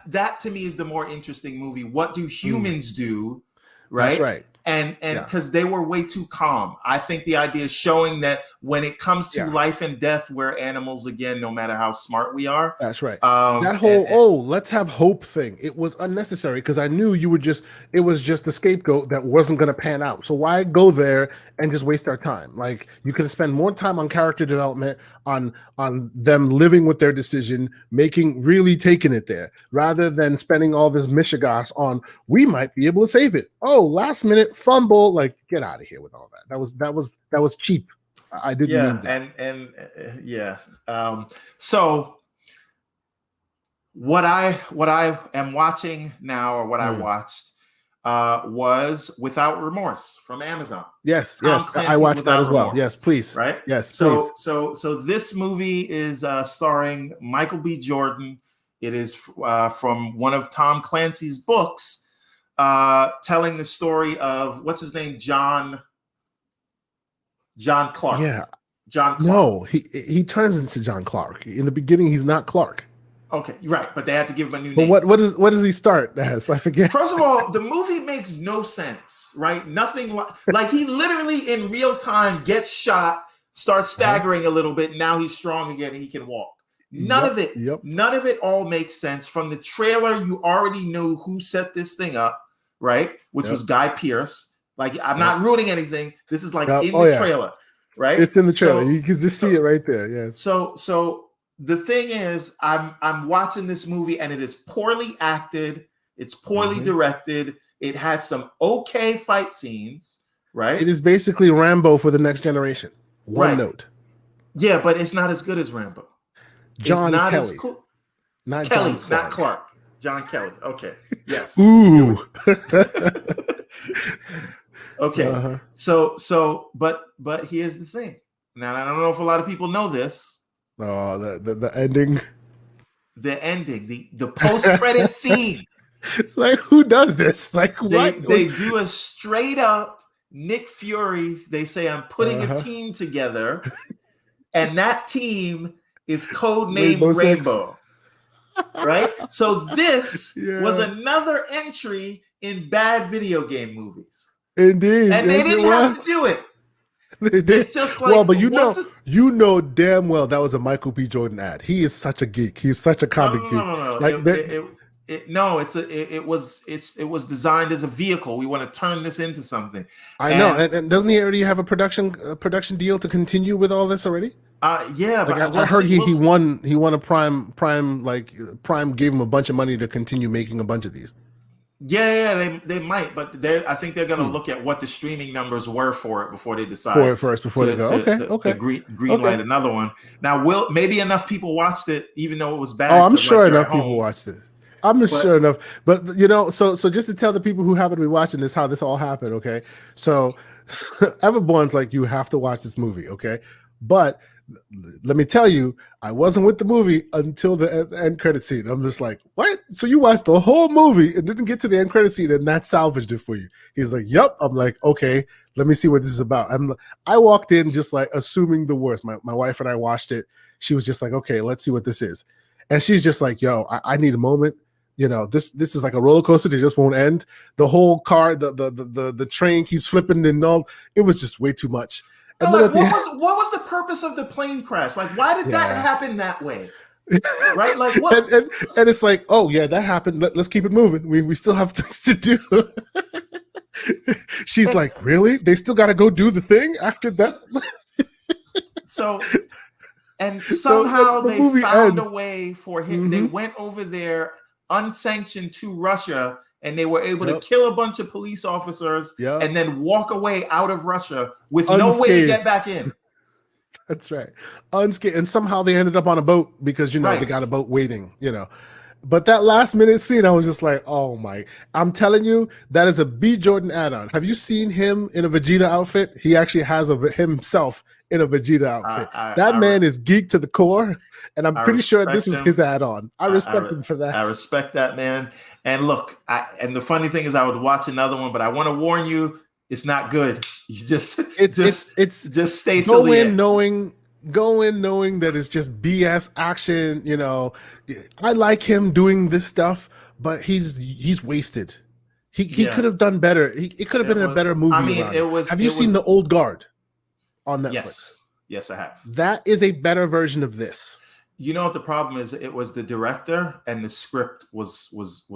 That to me is the more interesting movie. What do humans do? Right. That's right. And because they were way too calm. I think the idea is showing that when it comes to life and death, we're animals again, no matter how smart we are. That's right. That whole let's have hope thing, it was unnecessary because I knew it was just the scapegoat that wasn't going to pan out. So why go there and just waste our time? Like, you could spend more time on character development, on them living with their decision, really taking it there, rather than spending all this mishigas on we might be able to save it. Oh, last minute fumble, like, get out of here with all that. That was cheap. I didn't mean that. So what I am watching now, or what I watched, was Without Remorse from Amazon. Yes, I watched that as well. Remorse. Yes, please. Right? Yes, please. So this movie is starring Michael B. Jordan. It is from one of Tom Clancy's books, telling the story of what's his name, John Clark. Yeah, John Clark. No, he turns into John Clark. In the beginning, he's not Clark. Okay, right, but they had to give him a new name. But what does he start as? I forget. First of all, the movie makes no sense, right? Nothing like he literally in real time gets shot, starts staggering a little bit. Now he's strong again and he can walk. None of it all makes sense. From the trailer, you already knew who set this thing up, right? Which was Guy Pearce. Like, I'm not ruining anything. This is like in the trailer, right? It's in the trailer. You can just see it right there. Yes. So the thing is, I'm watching this movie and it is poorly acted. It's poorly directed. It has some okay fight scenes, right? It is basically Rambo for the next generation. One note. Yeah, but it's not as good as Rambo. John not Kelly. As cool. Not Kelly, John Clark. not Clark. John Kelly. Okay. Yes. Ooh. Okay. But here's the thing. Now, I don't know if a lot of people know this. Oh, the ending. The ending, the post-credit scene. Like, who does this? Like, what? They do a straight up Nick Fury. They say, I'm putting a team together, and that team is codenamed Rainbow. Right? So this was another entry in bad video game movies. Indeed. And they didn't have to do it. It's just like, but you know damn well that was a Michael B. Jordan ad. He is such a geek. He's such a comic geek. No. Like it was designed as a vehicle. We want to turn this into something. I know. And doesn't he already have a production deal to continue with all this already? Yeah, like, but I heard he won a Prime like Prime gave him a bunch of money to continue making a bunch of these. Yeah, they might, but I think they're going to look at what the streaming numbers were for it before they decide. Before they go. Okay. Green light another one. Now, maybe enough people watched it, even though it was bad. Oh, I'm sure enough people watched it. Sure enough. But so just to tell the people who happen to be watching this how this all happened. Okay, so Everborn's like, you have to watch this movie. Okay, but let me tell you, I wasn't with the movie until the end credit scene. I'm just like, what? So you watched the whole movie and didn't get to the end credit scene, and that salvaged it for you? He's like, yep. I'm like, okay, let me see what this is about. I walked in just like assuming the worst. My wife and I watched it. She was just like, okay, let's see what this is. And she's just like, yo, I need a moment. This is like a roller coaster that just won't end. The whole car, the train keeps flipping and all. It was just way too much. And what was the purpose of the plane crash? Like, why did that happen that way? Right? Like, what? and it's like, oh yeah, that happened. Let's keep it moving. We still have things to do. She's like, really? They still got to go do the thing after that? Somehow they found a way for him. They went over there unsanctioned to Russia, and they were able to kill a bunch of police officers and then walk away out of Russia with no way to get back in. That's right. Unscathed. And somehow they ended up on a boat because, they got a boat waiting, But that last minute scene, I was just like, oh my, I'm telling you, that is a B. Jordan add-on. Have you seen him in a Vegeta outfit? He actually has himself in a Vegeta outfit. That man is geek to the core, and I'm pretty sure this was his add-on. I respect him for that. I respect that, man. And look, and the funny thing is I would watch another one, but I want to warn you, it's not good. You just stay till the end. Go in knowing that it's just BS action. You know, I like him doing this stuff, but he's wasted. He could have done better. It could have been a better movie. I mean, have you seen The Old Guard on Netflix? Yes, I have. That is a better version of this. You know what the problem is? It was the director, and the script was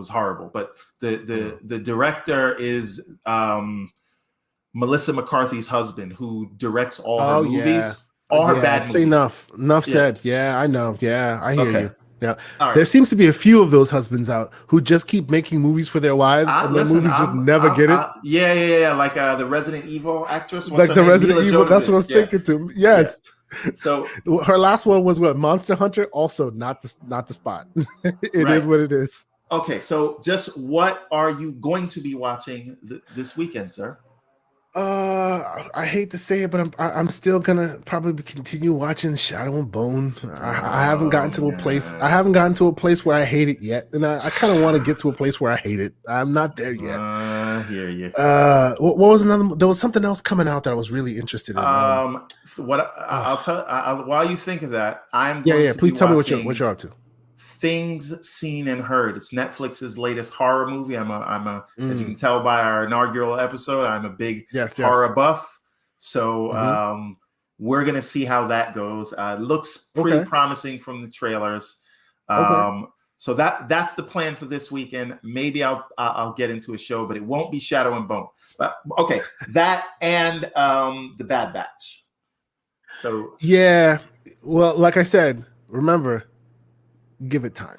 horrible. But the director is Melissa McCarthy's husband, who directs all her movies. Yeah. All her bad movies. Enough said. Yeah, I know. Yeah, I hear you. Yeah, right. There seems to be a few of those husbands out who just keep making movies for their wives, and their movies just never get it. Yeah. Like the Resident Evil actress. Like the Resident Evil. That's what I was thinking too. Yes. Yeah. So her last one was what? Monster Hunter. Also not the spot. It is what it is. Okay, so just what are you going to be watching this weekend, sir? I hate to say it, but I'm still gonna probably continue watching Shadow and Bone. I haven't gotten to a place. I haven't gotten to a place where I hate it yet, and I kind of want to get to a place where I hate it. I'm not there yet. I hear you. What was another? There was something else coming out that I was really interested in. I'll tell. While you think of that, I'm going to please tell me what you're up to. Things Seen and Heard. It's Netflix's latest horror movie. I'm as you can tell by our inaugural episode, I'm a big horror buff. So we're gonna see how that goes. Looks pretty promising from the trailers. So that's the plan for this weekend. Maybe I'll get into a show, but it won't be Shadow and Bone. But okay, that and The Bad Batch. So yeah, well, like I said, remember. Give it time.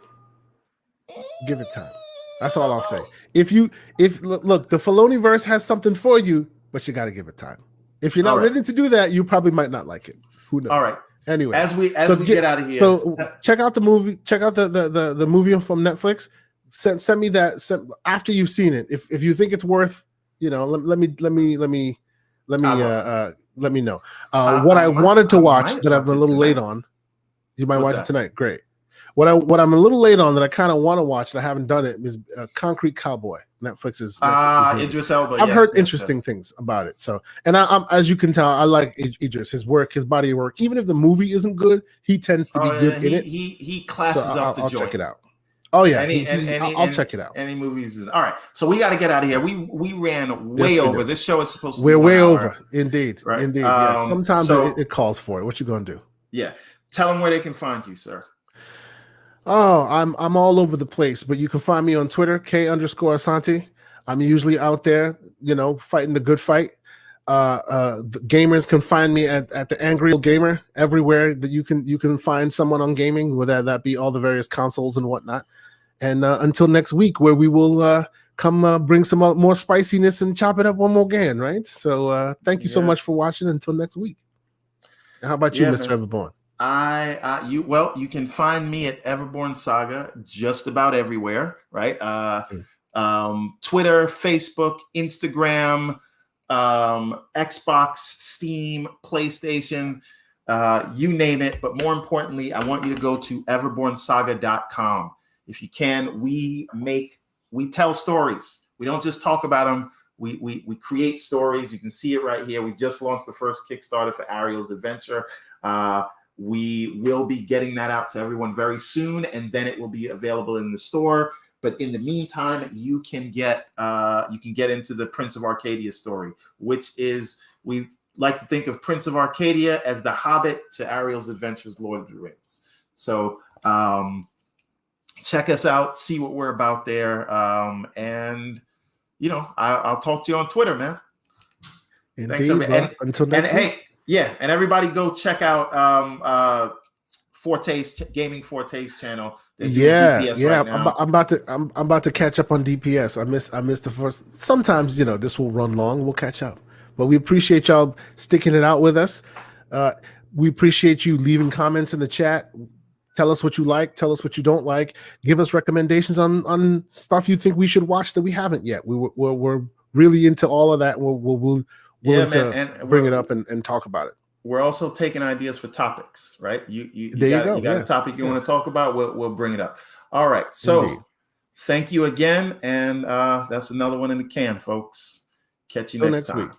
Give it time. That's all I'll say. If look, the Filoni verse has something for you, but you got to give it time. If you're not ready to do that, you probably might not like it. Who knows? All right. Anyway, as we get out of here, so check out the movie. Check out the movie from Netflix. Send me that after you've seen it. If you think it's worth, let me know. What I wanted to watch that I'm a little late on. You might watch it tonight. Great. What I'm a little late on that I kind of want to watch and I haven't done it is Concrete Cowboy. Netflix's Idris Elba. I've heard interesting things about it. So, and I'm as you can tell, I like Idris, his work, his body of work. Even if the movie isn't good, he tends to be good in it. He classes up the joint. I'll check it out. Oh yeah, I'll check it out. Any movies? All right, so we got to get out of here. We ran way over. This show is supposed to. We're way over, indeed, right? Indeed. Yeah. Sometimes it calls for it. What you gonna do? Yeah, tell them where they can find you, sir. Oh, I'm all over the place, but you can find me on Twitter, K_Asante. I'm usually out there, fighting the good fight. The gamers can find me at the Angry Gamer everywhere that you can find someone on gaming, whether that be all the various consoles and whatnot. And until next week, where we will come bring some more spiciness and chop it up one more again, right? So thank you so much for watching. Until next week. How about you, Mr. Everborn? You can find me at Everborn Saga just about everywhere, right? Twitter, Facebook, Instagram, Xbox, Steam, PlayStation, you name it. But more importantly, I want you to go to everbornsaga.com. If you can, we tell stories. We don't just talk about them. We create stories. You can see it right here. We just launched the first Kickstarter for Ariel's Adventure. We will be getting that out to everyone very soon, and then it will be available in the store. But in the meantime, you can get into the Prince of Arcadia story, which is, we like to think of Prince of Arcadia as the Hobbit to Ariel's Adventures, Lord of the Rings. So check us out, see what we're about there, and I'll talk to you on Twitter, man. Indeed. Until next week. Hey. Yeah, and everybody go check out Gaming Forte's channel. Right, I'm about to catch up on DPS. I missed the first. Sometimes this will run long. We'll catch up, but we appreciate y'all sticking it out with us. We appreciate you leaving comments in the chat, Tell us what you like. Tell us what you don't like. Give us recommendations on stuff you think we should watch that we haven't yet. We're really into all of that. We'll willing to bring it up and talk about it. We're also taking ideas for topics, right? You got a topic you want to talk about, we'll bring it up. All right. So Indeed. Thank you again. And that's another one in the can, folks. Catch you next time. Week.